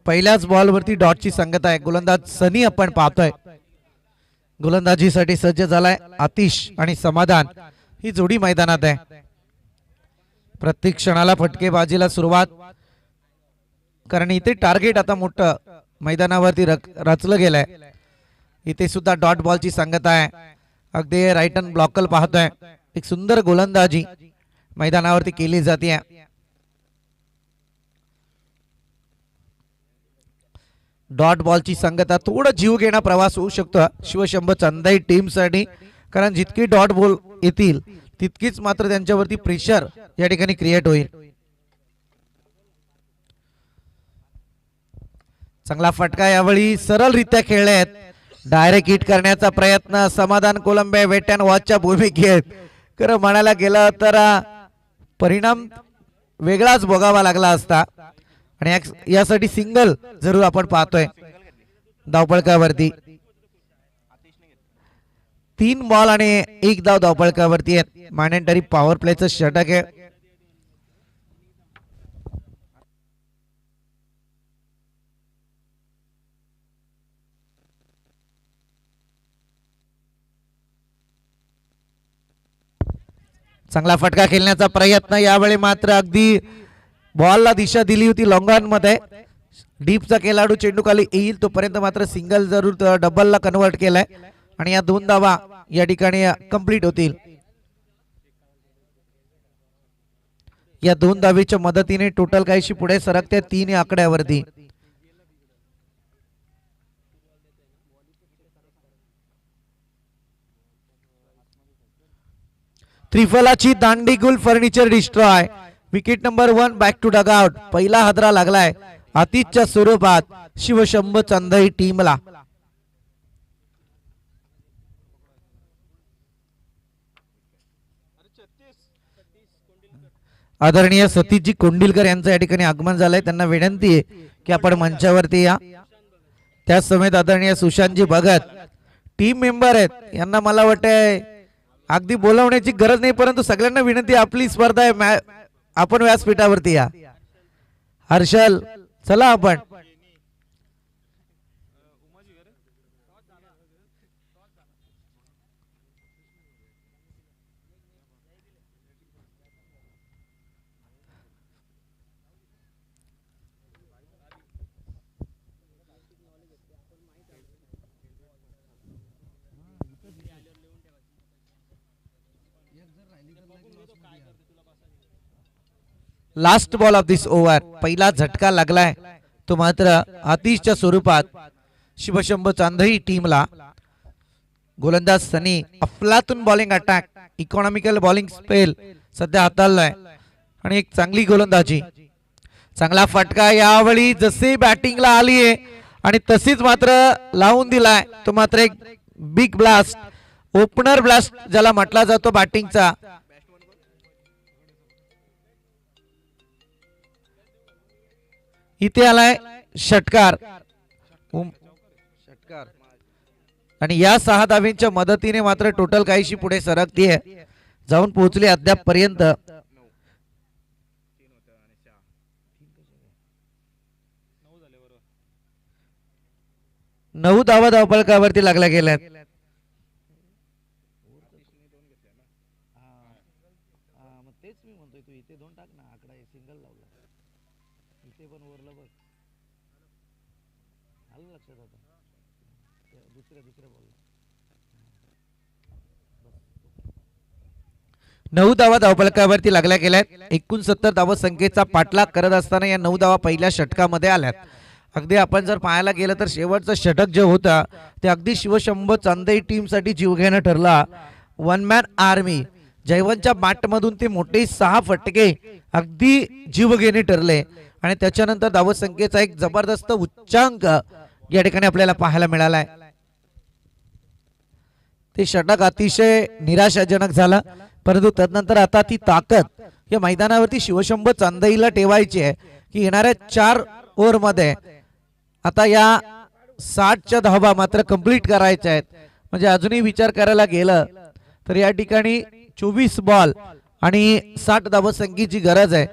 पहिल्याच बॉल वरती डॉटची संगत आहे. गोलंदाज सनी आपण पाहतोय गोलंदाजीसाठी सज्ज झालाय. आतिश आणि समाधान ही जोडी मैदानात आहे. प्रत्येक क्षणाला फटकेबाजीला सुरुवात, कारण इथे टार्गेट आता मोठं मैदानावरती रचलं गेलंय. इथे सुद्धा डॉट बॉलची संगत आहे. अगदी राईट हँड ब्लॉकर पाहतोय. एक सुंदर गोलंदाजी मैदानावरती केली जाते. डॉट बॉलची संगत, थोडं जीव घेणा प्रवास होऊ शकतो शिवशंभू चंदाई टीम साठी, कारण जितकी डॉट बॉल येतील तितकीच मात्र त्यांच्यावरती प्रेशर या ठिकाणी क्रिएट होईल. चांगला फटका यावेळी सरळरित्या खेळले आहेत. डायरेक्ट हिट करण्याचा प्रयत्न, समाधान कोलंबे वेट अँड वॉचच्या भूमिकेत. खरं म्हणायला गेलं तर परिणाम वेगळाच भोगावा लागला असता, आणि यासाठी सिंगल जरूर आपण पाहतोय धावपळकावरती. 3 बॉल आणि 1 धाव धावपळकावरती आहेत. मॅन्डेटरी पॉवर प्लेचं षटक आहे. चांगला फटका खेळण्याचा प्रयत्न, यावेळी मात्र अगदी बॉलला दिशा दिली होती लॉंगॉन मध्ये. डीपचा खेळाडू चेंडू खाली येईल तोपर्यंत मात्र सिंगल जरूर डबलला कन्वर्ट केलाय, आणि या 2 धावा या ठिकाणी कंप्लीट होतील. या 2 धावेच्या मदतीने टोटल काहीशी पुढे सरकते 3 आकड्यावरती. त्रिफलाची दांडी गुल furniture destroy. Wicket number 1 back to dugout. पहिला हादरा लागलाय आतिथच्या स्वरूपात शिवशंभ चांदई टीमला। आदरणीय सतीशजी कोंडिलकर यांचं या ठिकाणी आगमन झालंय, त्यांना विनंती आहे की आपण मंचावरती या। त्याच समेत आदरणीय सुशांतजी भगत टीम मेंबर आहेत, यांना मला वाटतंय अगदी बोलावण्याची गरज नाही, परंतु सगळ्यांना विनंती आपली स्पर्धा आहे, आपण व्यासपीठावरती या। हर्षल चला आपण। Last ball of this over, पहिला झटका लागलाय तो मात्र आतिशच्या स्वरूपात शिवशंभ चांदई टीमला। गोलंदाज सनी अफलातून bowling attack, economical bowling spell सध्या हाताळलाय आणि एक चांगली गोलंदाजी, चांगला फटका यावेळी जसे बॅटिंगला आलीये आणि तशीच मात्र लावून दिलाय तो मात्र एक बिग ब्लास्ट, ओपनर ब्लास्ट ज्याला म्हटला जातो बॅटिंगचा। इथे आलाय षटकार आणि या 6 धावींच्या मदतीने मात्र टोटल काहीशी पुढे सरकतीये, जाऊन पोहोचले अद्याप पर्यंत 9 धावा धावफलकावरती लागल्या गेल्यात। नऊ धावा धावफलकावरती लागल्या गेल्यात। 69 धावा संख्येचा पाठलाग करत असताना या 9 धावा पहिल्या षटकामध्ये आल्यात। अगदी आपण जर पाहायला गेलं तर शेवटचं षटक जे होतं ते अगदी शिवशंभ चांदई टीम साठी जीवघेणं ठरला। वन मॅन आर्मी जयवंतच्या बॅटमधून ते मोठे 6 फटके अगदी जीवघेणे ठरले आणि त्याच्यानंतर धावसंख्येचा एक जबरदस्त उच्चांक या ठिकाणी आपल्याला पाहायला मिळालाय। ते षटक अतिशय निराशाजनक झालं, परंतु तदनंतर आता ती ताकद या मैदानावरती शिवशंभ चांदईला ठेवायची आहे की येणाऱ्या 4 ओव्हर मध्ये आता या 60च्या धावा मात्र कंप्लीट करायच्या आहेत। म्हणजे अजूनही विचार करायला गेलं तर या ठिकाणी 24 बॉल आणि 60 धावसंख्येची गरज आहे,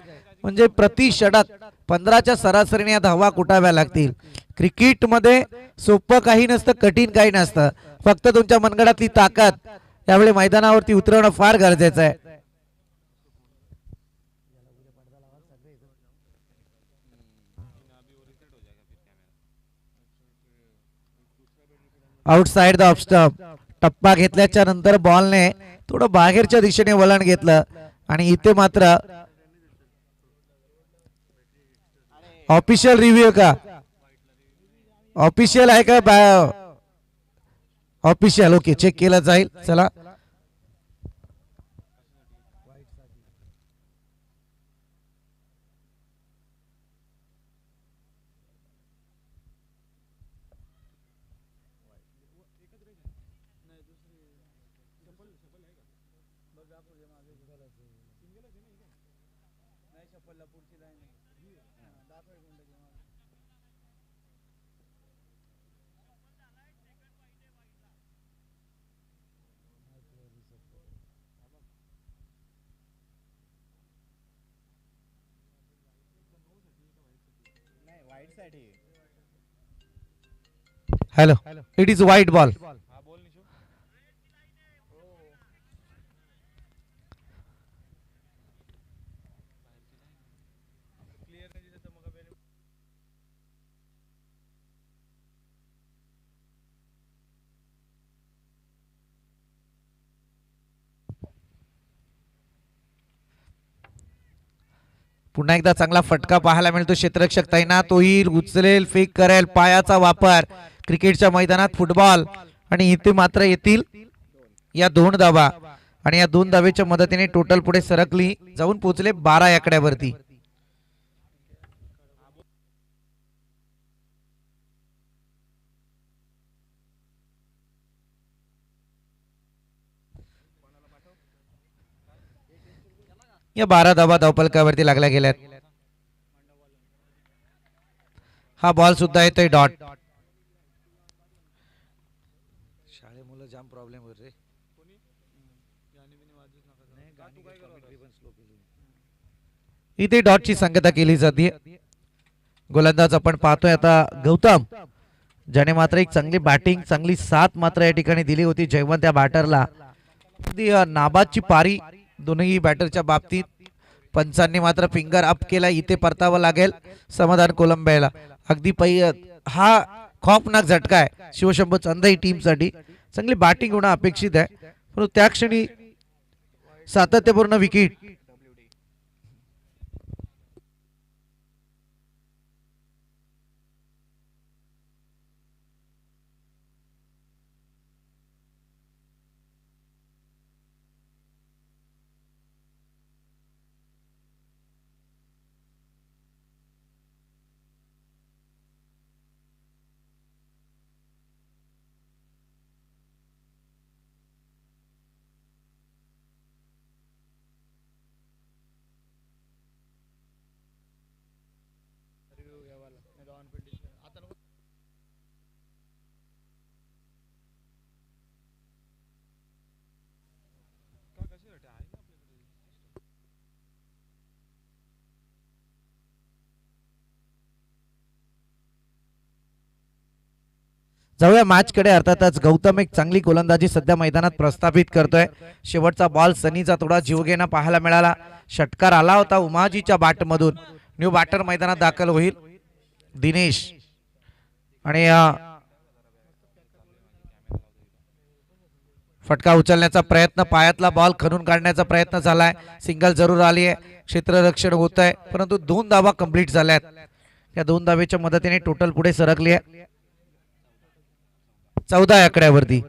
म्हणजे प्रति षटक 15च्या सरासरीने या धावा कुटाव्या लागतील। क्रिकेट मध्ये सोपं काही नसतं, कठीण काही नसतं, फक्त तुमच्या मनगडातली ताकद यावेळी मैदानावरती उतरवणं फार गरजेचं आहे। आउटसाइड द ऑफ स्टंप, टप्पा घेतल्याच्या नंतर बॉलने थोडं बाहेरच्या दिशेने वळण घेतलं आणि इथे मात्र ऑफिशियल रिव्ह्यू का ऑफिशियल आहे का ऑफिशियल, ओके चेक केलं जाईल। चला hello, it is white ball. पुन्हा एकदा चांगला फटका पाहायला मिळतो, क्षेत्ररक्षक तैनात होईल, उचलेल, फेक करेल, पायाचा वापर क्रिकेटच्या मैदानात फुटबॉल आणि इथे मात्र येतील या 2 धावा आणि या 2 धावेच्या मदतीने टोटल पुढे सरकली, जाऊन पोहोचले 12 आकड्यावरती। या 12 धावा धावफलकावरती लागल्या गेल्यात. हा बॉल सुद्धा येतोय डॉट. शाळे मुलं जाम प्रॉब्लेम होत रे. इथे डॉटची संगता केली जाते. गोलंदाज आपण पाहतोय आता गौतम, ज्याने मात्र एक चांगली बॅटिंग चांगली साथ मात्र या ठिकाणी दिली होती जयवंत या बॅटरला. नाबादची पारी दोन्ही बॅटरच्या बाबतीत. पंचांनी मात्र फिंगर अप केला. इथे परतावं लागेल समाधान कोलंबियाला. अगदी हा खौफनाक झटका आहे शिवशंभू चंदाई टीमसाठी. चांगली बॅटिंग होणं अपेक्षित आहे, परंतु त्या क्षणी सातत्यपूर्ण विकेट. जाऊया मॅच कडे. अर्थातच गौतम एक चांगली गोलंदाजी सध्या मैदानात प्रस्थापित करतोय. शेवटचा बॉल सनीचा थोडा जीवघेणा पाहायला मिळाला. षटकार आला होता उमाजीच्या बॅट मधून. न्यू बॅटर मैदानात दाखल होईल दिनेश. आणि फटका उचलण्याचा प्रयत्न, पायातला बॉल खणून काढण्याचा प्रयत्न झालाय. सिंगल जरूर आली आहे, क्षेत्ररक्षण होत आहे, परंतु 2 धावा कंप्लीट झाल्यात. या 2 धावेच्या मदतीने टोटल पुढे सरकली आहे 14 आकड्यावरती.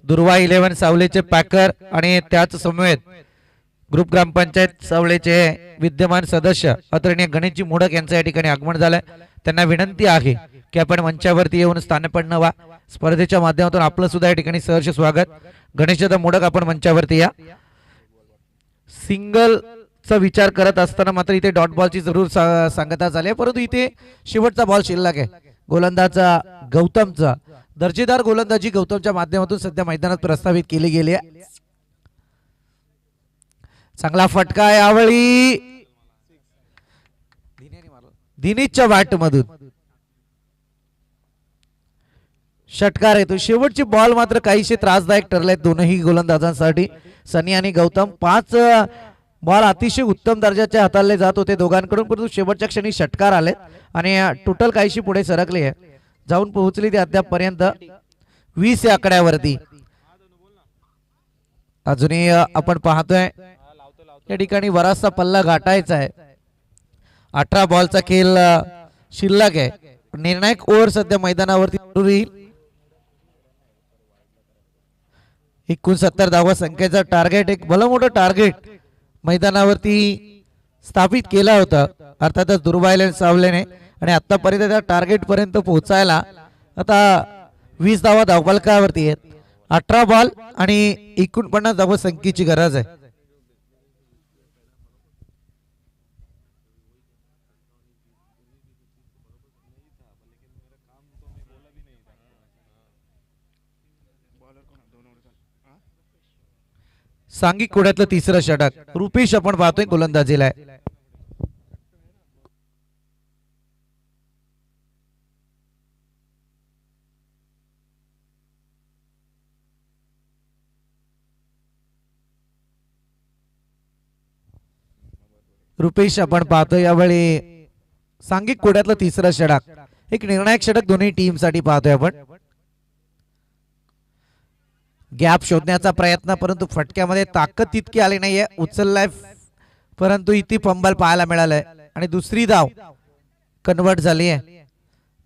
दुर्वा 11 सावलेचे पॅकर आणि त्याच समवेत ग्रुप ग्रामपंचायत सावलेचे विद्यमान सदस्य आदरणीय गणेशजी मोडक यांचं या ठिकाणी आगमन झालंय. त्यांना विनंती आहे की आपण मंचावरती येऊन स्थानपन्न व्हा. स्पर्धेच्या माध्यमातून आपलं सुद्धा या ठिकाणी सहर्ष स्वागत. गणेशदा मोडक आपण मंचावरती या. सिंगलचा विचार करत असताना मात्र इथे डॉट बॉलची जरूर सांगता झाली, परंतु इथे शेवटचा बॉल शिल्लक आहे. गोलंदाजा गौतमचा दर्जेदार गोलंदाजी गौतमच्या माध्यमातून सध्या मैदानात प्रस्तावित केली गेली आहे. चांगला फटका यावेळी दिनेशच्या बॅट मधून षटकार येतो. शेवटचे बॉल मात्र काहीशे त्रासदायक ठरले दोनही गोलंदाजांसाठी. सनी आणि गौतम 5 बॉल अतिशय उत्तम दर्जाचे हाताळले जात होते दोघांकडून, परंतु शेवटच्या क्षणी षटकार आले आणि टोटल काहीशी पुढे सरकली आहे. जाऊन पोहोचली ती अद्याप पर्यंत 20 या आकड्यावरती. अजूनही आपण पाहतोय या ठिकाणी बराचसा पल्ला गाठायचा आहे. 18 बॉलचा खेळ शिल्लक आहे. निर्णायक ओव्हर सध्या मैदानावरती सुरू येईल. 69 धावा संख्येचा टार्गेट, एक भलं मोठं टार्गेट मैदानावरती स्थापित केला होता अर्थातच दुर्वायले सावलेने. आणि आतापर्यंत त्या टार्गेट पर्यंत पोहोचायला आता 20 धावा धावफलकावरती आहेत. 18 बॉल आणि 49 धावा संख्येची गरज आहे. सांघिक कोड्यातलं तिसरं षटक रुपेश आपण पाहतोय गोलंदाजीला आहे. रुपेश आपण पाहतोय यावेळी सांघिक कोड्यातलं तिसरं षटक, एक निर्णायक षटक दोन्ही टीम साठी पाहतोय आपण. गॅप शोधण्याचा प्रयत्न, परंतु फटक्यामध्ये ताकद तितकी आली नाहीये. उचललाय परंतु इथे फंबल पाहायला मिळालंय आणि दुसरी धाव कन्वर्ट झाली आहे.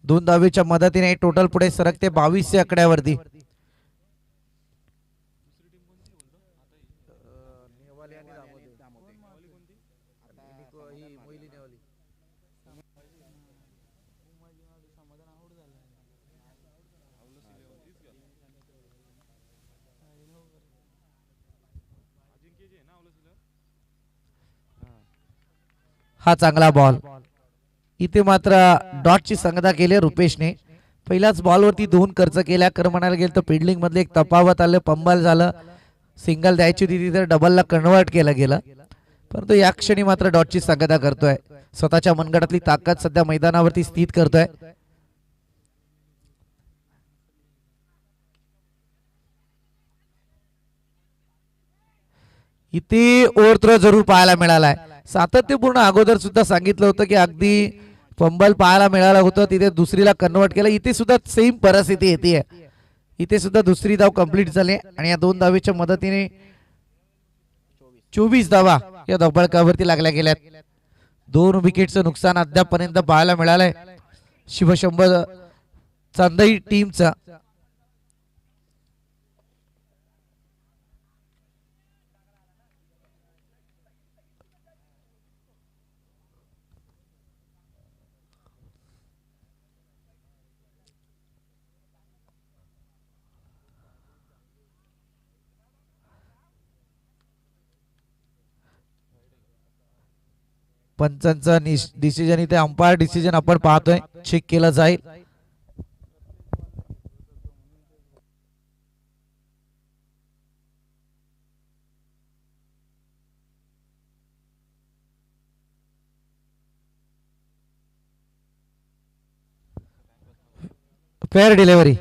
2 धावेच्या मदतीने टोटल पुढे सरकते 22 आकड्यावरती. हा चांगला बॉल. इथे मात्र डॉटची संगदा केली रुपेशने. पहिल्याच बॉलवरती 2 खर्च केल्या. कर म्हणायला गेलं तर फिल्डिंग मधले एक तफावत आलं, पंबल झालं. सिंगल द्यायची होती तिथे डबलला कन्वर्ट केलं गेलं. परंतु या क्षणी मात्र डॉटची संगदा करतोय. स्वतःच्या मनगटातली ताकद सध्या मैदानावरती स्थित करतोय. इथे ओव्हर थ्रो जरूर पाहायला मिळालाय. सातत्यपूर्ण अगोदर सुद्धा सांगितलं होतं की अगदी पंबल पाहायला मिळालं होतं, तिथे दुसरीला कन्वर्ट केलं. इथे सुद्धा सेम परिस्थिती येते. इथे सुद्धा दुसरी धाव कंप्लीट झाली आणि या 2 धावेच्या मदतीने 24 धावा या धावफलकावरती लागल्या गेल्यात. 2 विकेटचं नुकसान अद्यापपर्यंत पाहायला मिळालंय शिवशंभर चांदई टीमचा. पंचांचा डिसिजन इथे अंपायर डिसिजन आपण पाहतोय, चेक केलं जाईल. Fair delivery.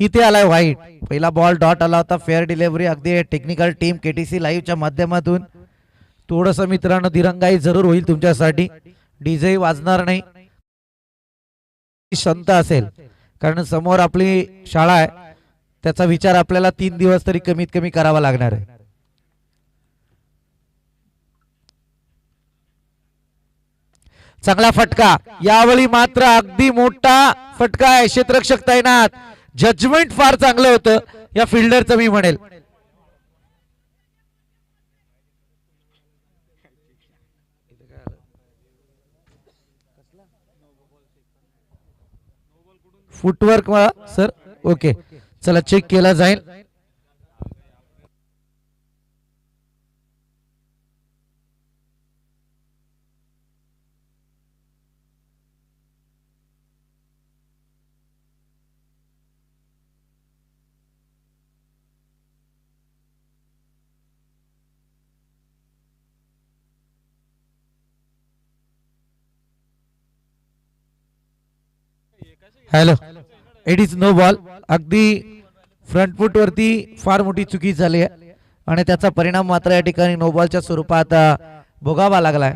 इथे आलाय व्हाईट. पहिला बॉल डॉट आला होता. Fair delivery. अगदी टेक्निकल टीम केटीसी लाईव्हच्या माध्यमातून थोडस मित्रांनो दिरंगाई जरूर होईल तुमच्यासाठी. डीजे वाजणार नाही, शांत असेल, कारण समोर आपली शाळा आहे. त्याचा विचार आपल्याला 3 दिवस तरी कमीत कमी करावा लागणार आहे. चांगला फटका. यावेळी मात्र अगदी मोठा फटका आहे. क्षेत्ररक्षक तैनात. जजमेंट फार चांगलं होतं या फिल्डरचं मी म्हणेल. Footwork sir. ओके, चला चेक केला जाईल. Hello, it is no ball. अगदी फ्रंट फुट वरती फार मोठी चुकी झाली आहे आणि त्याचा परिणाम मात्र या ठिकाणी नो बॉलच्या स्वरूपात भोगावा लागलाय.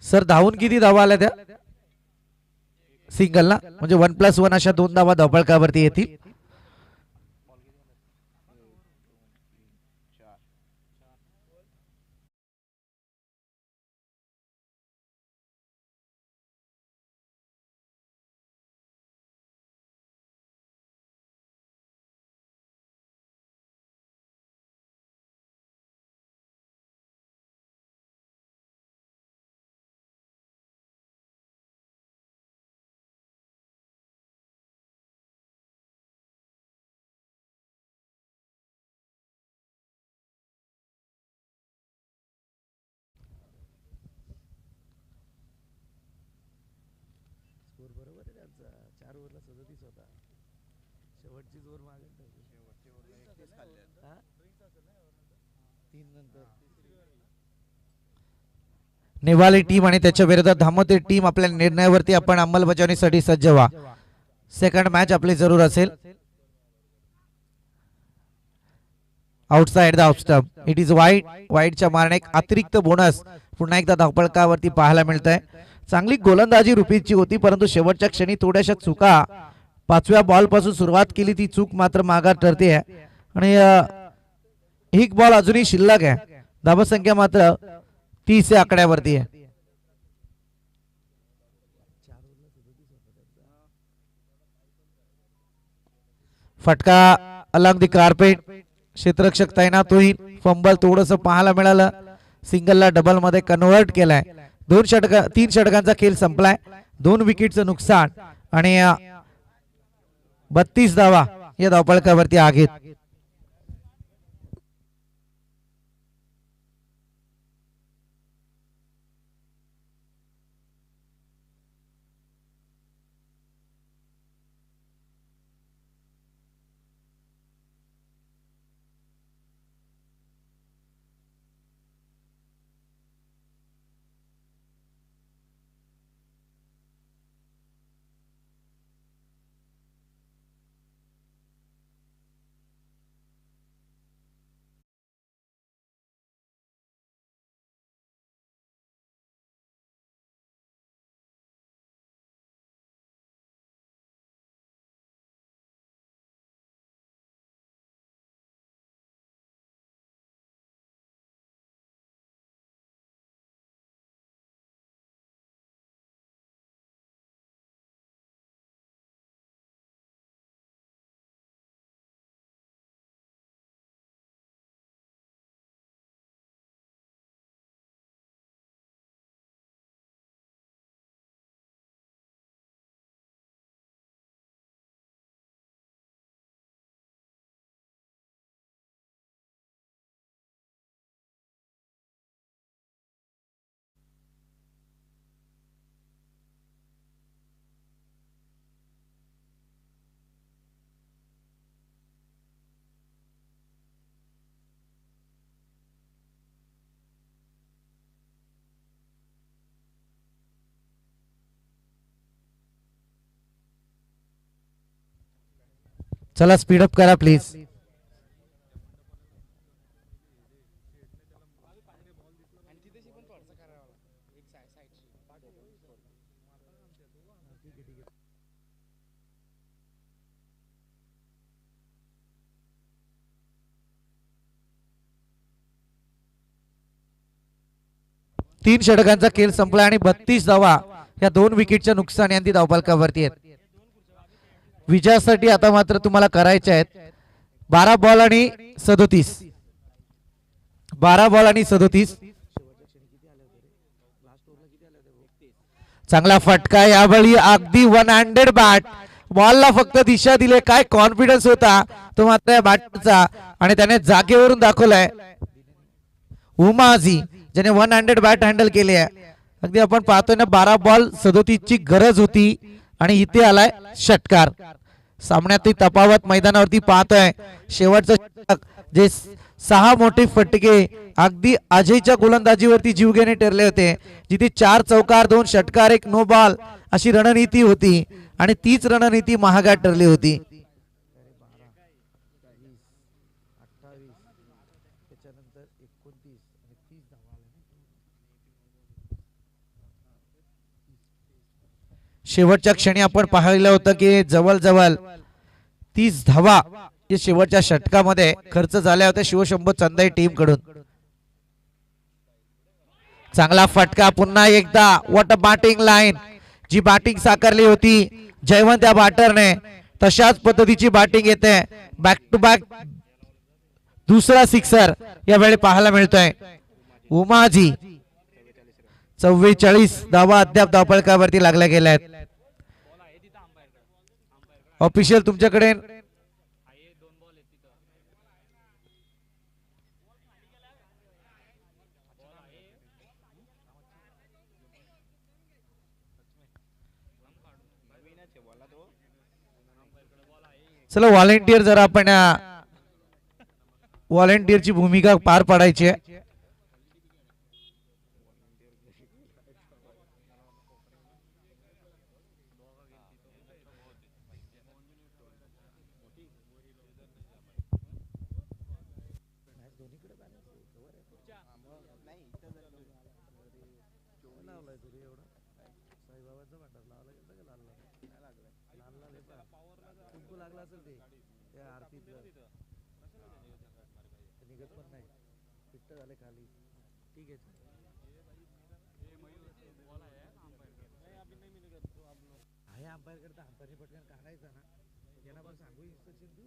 सर धावून किती धावा आल्या त्या सिंगलला? म्हणजे 1+1 अशा 2 धावा धावफलकावरती येतील. बरोबर आहे त्यांचा. 4 ओव्हरला 37 होता. शेवटची जोर मागे 3 नंतर नेवाली टीम आणि त्याच्या विरोधात धामोते टीम आपल्या निर्णयावरती आपण अंमलबजावणीसाठी सज्ज व्हा. सेकंड मॅच आपली जरूर असेल. Outside the off stump. It is wide. वाईडच्या मारणे एक अतिरिक्त बोनस पुन्हा एकदा धावफलकावरती पाहायला मिळत आहे. चांगली गोलंदाजी रुपीची होती, परंतु शेवटच्या क्षणी थोड्याशा चुका. 5व्या बॉल पासून सुरुवात केली ती चूक मात्र माघार ठरते. आणि एक बॉल अजूनही शिल्लक आहे. धावसंख्या मात्र 30 या आकड्यावरती आहे. फटका अलॉंग द कार्पेट. क्षेत्ररक्षक तैनात होईल. फंबल थोडंसं पाहायला मिळालं. सिंगलला डबल मध्ये कन्व्हर्ट केलाय. 3 षटकांचा खेळ संपलाय. 2 विकेटचं नुकसान आणि 32 धावा या धावफलकावरती आहेत. चला स्पीडअप करा प्लीज. तीन षटकांचा खेळ संपला आणि 32 धावा या 2 विकेटच्या नुकसान यांनी धावफलकावरती आहेत. विजयासाठी आता मात्र तुम्हाला करायचे आहेत 12 बॉल आणि 37. 12 बॉल आणि 37. चांगला फटका यावेळी अगदी 100 बॅट. बॉलला फक्त दिशा दिले. काय कॉन्फिडन्स होता तो मात्र या बॅटचा आणि त्याने जागेवरून दाखवलाय. उमाजी ज्याने 100 बॅट हँडल केले आहे. अगदी आपण पाहतोय ना 12 बॉल 37 ची गरज होती आणि इथे आलाय षटकार. सामन्यातील तफावत मैदानावरती पाहतोय. शेवटचं षटक जे 6 मोठे फटके अगदी अजयच्या गोलंदाजीवरती जीवघेणे ठरले होते. जिथे 4 चौकार 2 षटकार 1 नो बॉल अशी रणनीती होती आणि तीच रणनीती महागात ठरली होती. शेवटच्या क्षणी आपण पाहिलं होतं की जवळजवळ 30 धावा जे शेवटच्या षटकामध्ये खर्च झाल्या होत्या शिवशंभू चंदाई टीम कडून. चांगला फटका पुन्हा एकदा. What a batting line. जी बॅटिंग साकारली होती जयवंत या बॅटरने तशाच पद्धतीची बॅटिंग येते. बॅक टू बॅक दुसरा सिक्सर यावेळी पाहायला मिळतोय. उमाजी 44 धावा अद्याप धावफलकावरती लागल्या गेल्या आहेत. ऑफिशियल तुमच्याकडे चला व्हॉलेंटियर जरा आपण व्हॉलेंटियरची भूमिका पार पाडायची आहे. निघत पण नाही फिट झाले खाली ठीक आहे आहे अंपायर करता अंपायरने पटकन काढायचा ना यांना पण सांगू इन्स्ट्रक्शन तू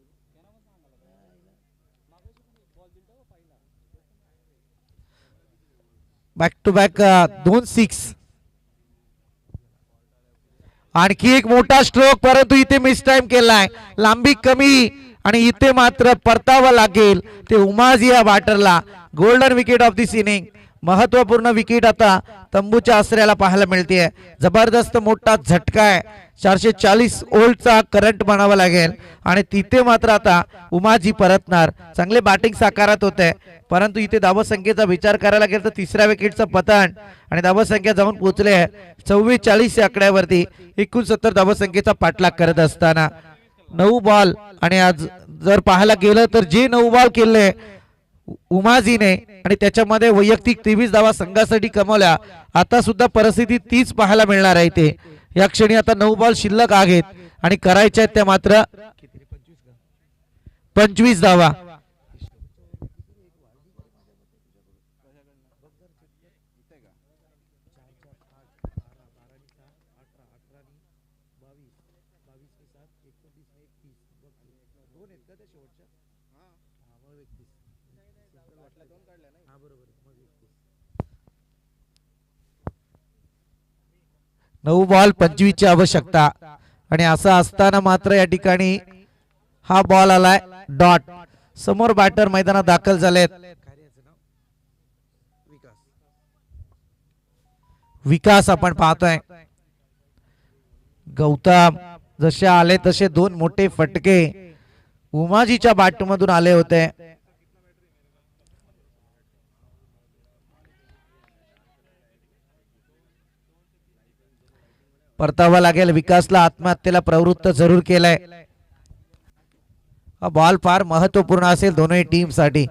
बॅक टू बॅक 2-6 आणखी एक मोठा स्ट्रोक परंतु इथे मिस टाइम केलाय लांबी कमी आणि इथे मात्र परतावा लागेल ते उमाजिया बॅटरला golden wicket of this inning महत्वपूर्ण विकेट आता तंबूच्या आसऱ्याला पाहायला मिळते जबरदस्त मोठा झटका आहे 440 वोल्टचा करंट म्हणावा लागेल आणि तिथे मात्र आता उमाजी परतणार चांगले बॅटिंग साकारत होते परंतु इथे धावसंख्येचा विचार करायला गेला तर तिसऱ्या विकेटचं पतन आणि धावसंख्या जाऊन पोहोचले 44 या आकड्यावरती 69 धावसंख्येचा पाठलाग करत असताना 9 बॉल आणि आज जर पाहायला गेलं तर जे 9 बॉल केले उमाजीने आणि त्याच्यामध्ये वैयक्तिक 23 धावा संघासाठी कमवल्या आता सुद्धा परिस्थिती तीच पाहायला मिळणार आहे ते या क्षणी आता 9 बॉल शिल्लक आहेत आणि करायच्या आहेत त्या मात्र 25 धावा नऊ बॉल 25 ची आवश्यकता आणि असं असताना मात्र या ठिकाणी हा बॉल आलाय डॉट समोर बॅटर मैदानात दाखल झालेत विकास आपण पाहतोय गौतम जसे आले तसे 2 मोठे फटके उमाजीच्या बॅटमधून आले होते परतावा लागेल विकासला आत्महत्येला प्रवृत्त जरूर केलाय हा बॉल फार महत्वपूर्ण असेल दोन्ही टीम साठी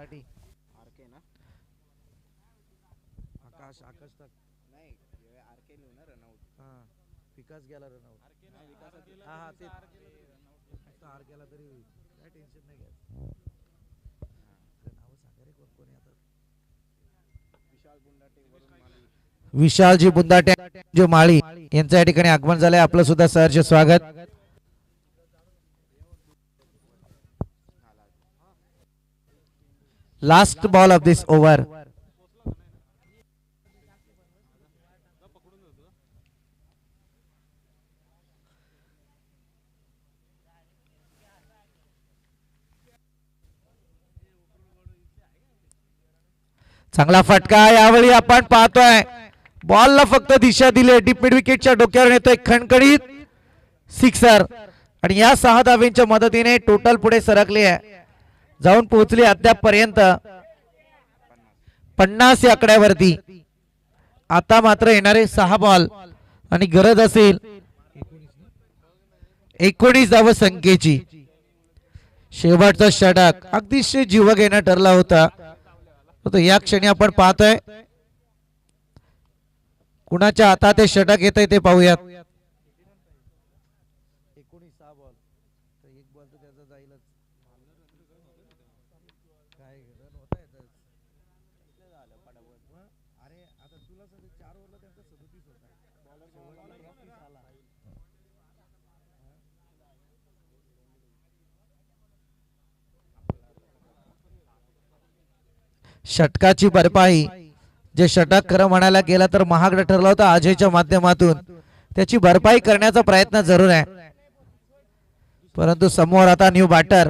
विशालजी बुंदाटे जो माळी यांच्या या ठिकाणी आगमन झालंय आपलं सुद्धा सहर्ष स्वागत last ball of this over चांगला फटका यावेळी आपण पाहतोय बॉलला फक्त दिशा दिली डीप मिड विकेटच्या डोक्यावर येतोय खणखणीत सिक्सर आणि या 6 धावांच्या मदतीने टोटल पुढे सरकले आहे जाऊन पोहोचली अद्याप पर्यंत 50 या आकड्यावरती आता मात्र येणारे 6 बॉल आणि गरज असेल 19 धावसंख्येची शेवटचा षटक अगदीच जीव घेणं ठरला होता या क्षणी आपण पाहतोय कुणाच्या हातात हे षटक येतंय ते पाहूयात 19 बॉल तर एक बॉल तर त्याचा जाईलच काय रन होत आहे अरे आता तुला 4 ओव्हरला त्यांचा 37 होता षटकाची भरपाई जे षटक खरं म्हणायला गेला तर महागडं ठरलं होतं अजयच्या माध्यमातून त्याची भरपाई करण्याचा प्रयत्न जरूर आहे परंतु समोर आता न्यू बॅटर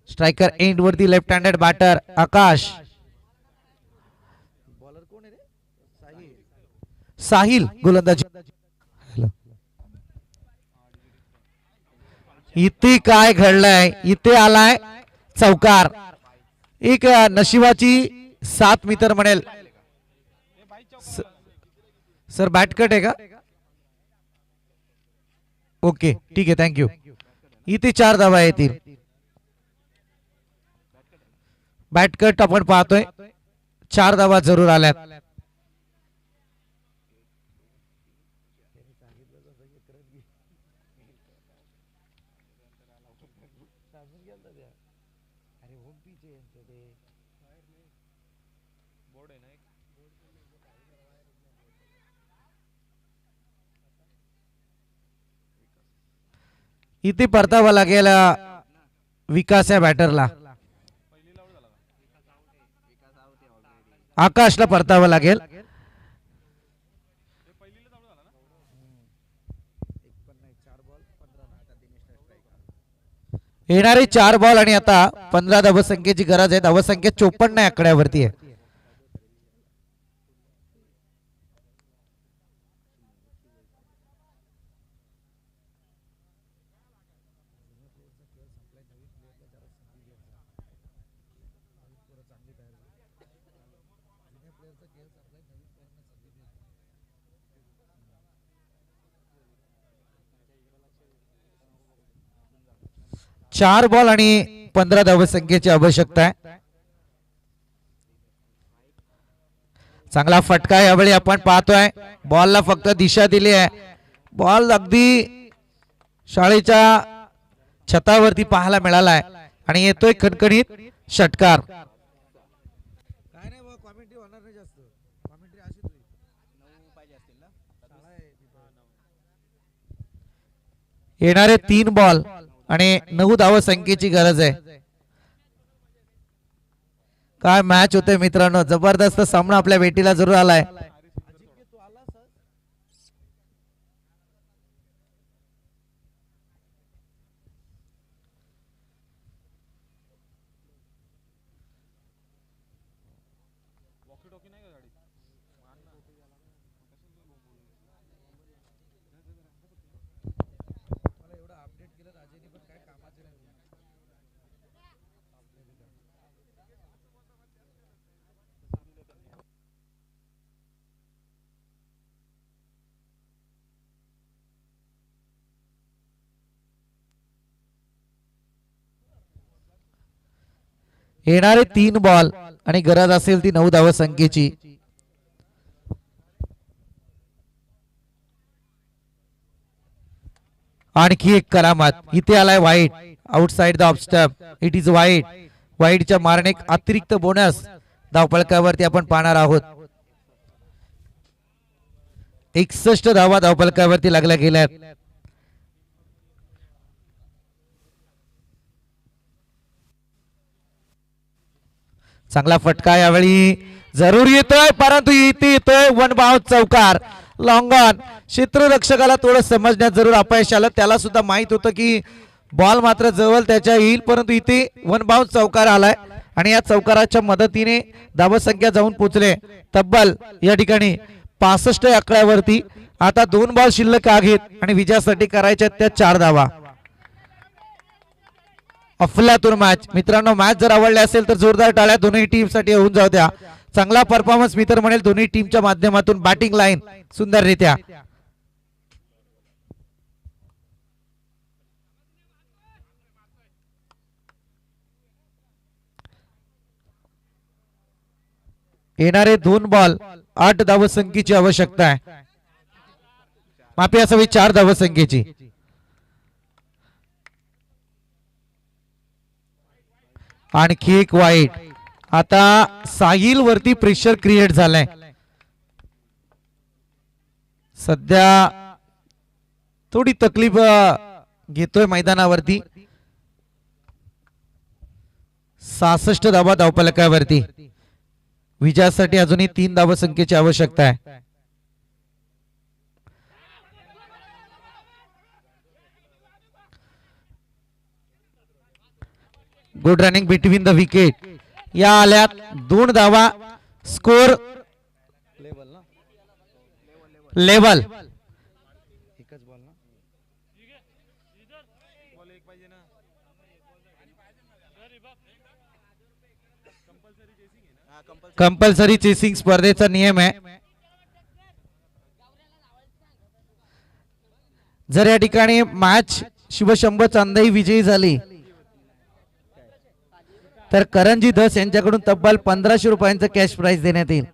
स्ट्रायकर एंड वरती लेफ्ट हँडेड बॅटर आकाश बॉलर कोण आहे रे साहिल गोलंदाजी इथे काय घडलंय इथे आलाय चौकार एक नशिबाची साथ मी तर म्हणेल सर बॅट कट आहे का ओके ठीक आहे थँक्यू. इथे 4 धावा येतील. बॅटकट आपण पाहतोय 4 धावा जरूर आल्यात. इथे परतावा लागेल विकास या बॅटरला. आकाशला परतावा लागेल. येणारे 4 बॉल आणि आता 15 धावसंख्येची गरज आहे. धावसंख्या 54 आकड्यावरती आहे. चार बॉल आणि 15 धावसंख्येची आवश्यकता आहे. चांगला फटका यावेळी आपण पाहतोय. बॉलला फक्त दिशा दिली आहे. बॉल अगदी शाळेच्या छतावरती पाहायला मिळाला आहे आणि येतोय खणखणीत षटकार. येणारे 3 बॉल आणि 9 धावसंख्येची गरज आहे. काय मॅच होते मित्रांनो. जबरदस्त सामना आपल्या भेटीला जरूर आलाय. येणारे 3 बॉल आणि गरज असेल ती 9 धावसंख्येची. आणखी एक करामत. इथे आलाय वाईट outside the off stump. It is वाईट. वाईटच्या मारणे एक अतिरिक्त बोनस धावफलकावरती आपण पाहणार आहोत. 61 धावा धावफलकावरती लागल्या गेल्यात. चांगला फटका यावेळी जरूर येतोय परंतु इथे येतोय वन बाउंस चौकार. Long on. क्षेत्ररक्षकाला थोडं समजण्यात जरूर अपयश आलं. त्याला सुद्धा माहित होतं की बॉल मात्र जवळ त्याच्या येईल परंतु इथे वन बाउंस चौकार आलाय आणि या चौकाराच्या मदतीने धावसंख्या जाऊन पोहोचले तब्बल या ठिकाणी 65 आकड्यावरती. आता 2 बॉल शिल्लक आहेत आणि विजयासाठी करायच्या त्या 4 धावा. अफलातून मॅच मित्रांनो. मॅच जर आवडली असेल तर जोरदार टाळ्या दोन्ही टीम साठी होऊन जाऊ द्या. चांगला परफॉर्मन्स मी तर म्हणेल दोन्ही टीमच्या माध्यमातून. बॅटिंग लाईन सुंदररित्या. येणारे 2 बॉल 8 धावसंख्येची आवश्यकता आहे. माफी असावी 4 धावसंख्येची. आणखी एक वाईट. आता साहिल वरती प्रेशर क्रिएट झालंय. सध्या थोडी तकलीफ घेतोय मैदानावरती. 66 धावा धावफलकावरती. विजयासाठी अजूनही 3 धावसंख्येची आवश्यकता आहे. Good running between the wicket. या आल्यात 2 धावा. Score level. कंपल्सरी चेसिंग स्पर्धेचा नियम आहे. जर या ठिकाणी मॅच शिवशंभू चांदाई विजयी झाली तर करंजी धस यांच्याकडून तब्बल 1500 रुपयांचं कॅश प्राइज देण्यात येईल.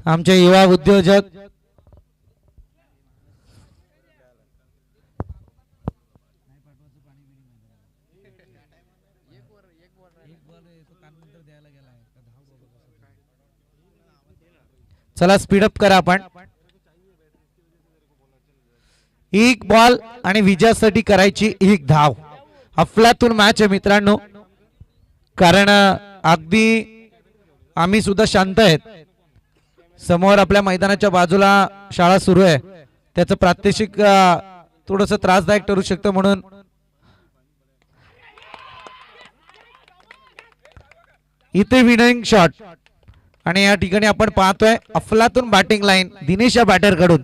आमचे युवा उद्योजक चला स्पीडअप करा आपण. एक बॉल आणि विजयासाठी करायची एक धाव. अफलातून मॅच आहे मित्रांनो, कारण अगदी आम्ही सुद्धा शांत आहेत. समोर आपल्या मैदानाच्या बाजूला शाळा सुरू आहे, त्याचं प्रात्यक्षिक थोडस त्रासदायक ठरू शकतं, म्हणून इथे विनिंग शॉट. आणि या ठिकाणी आपण पाहतोय अफलातून बॅटिंग लाईन दिनेश या बॅटर कडून.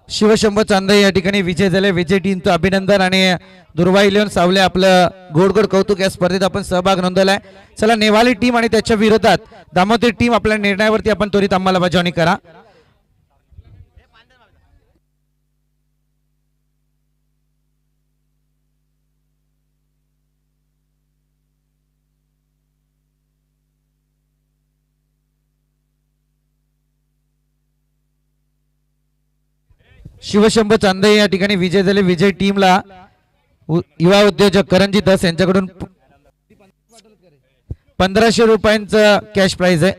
शिवशंभू चांदई या ठिकाणी विजय झाले. विजय टीमचं अभिनंदन आणि दुर्वा 11 सावले आपलं गोड कौतुक. या स्पर्धेत आपण सहभाग नोंदवलाय. चला नेवाली टीम आणि त्याच्या विरोधात दामोदर टीम आपल्या निर्णयावरती आपण त्वरित अंमलबजावणी करा. शिवशंभू चांदई या ठिकाणी विजय झाले. विजय टीमला युवा उद्योजक करंजी दास यांच्याकडून 1500 रुपयांचं कॅश प्राइज आहे.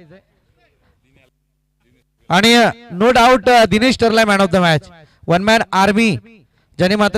आणि नो डाऊट दिनेश ठरलाय man of the match. One man army ज्याने मात्र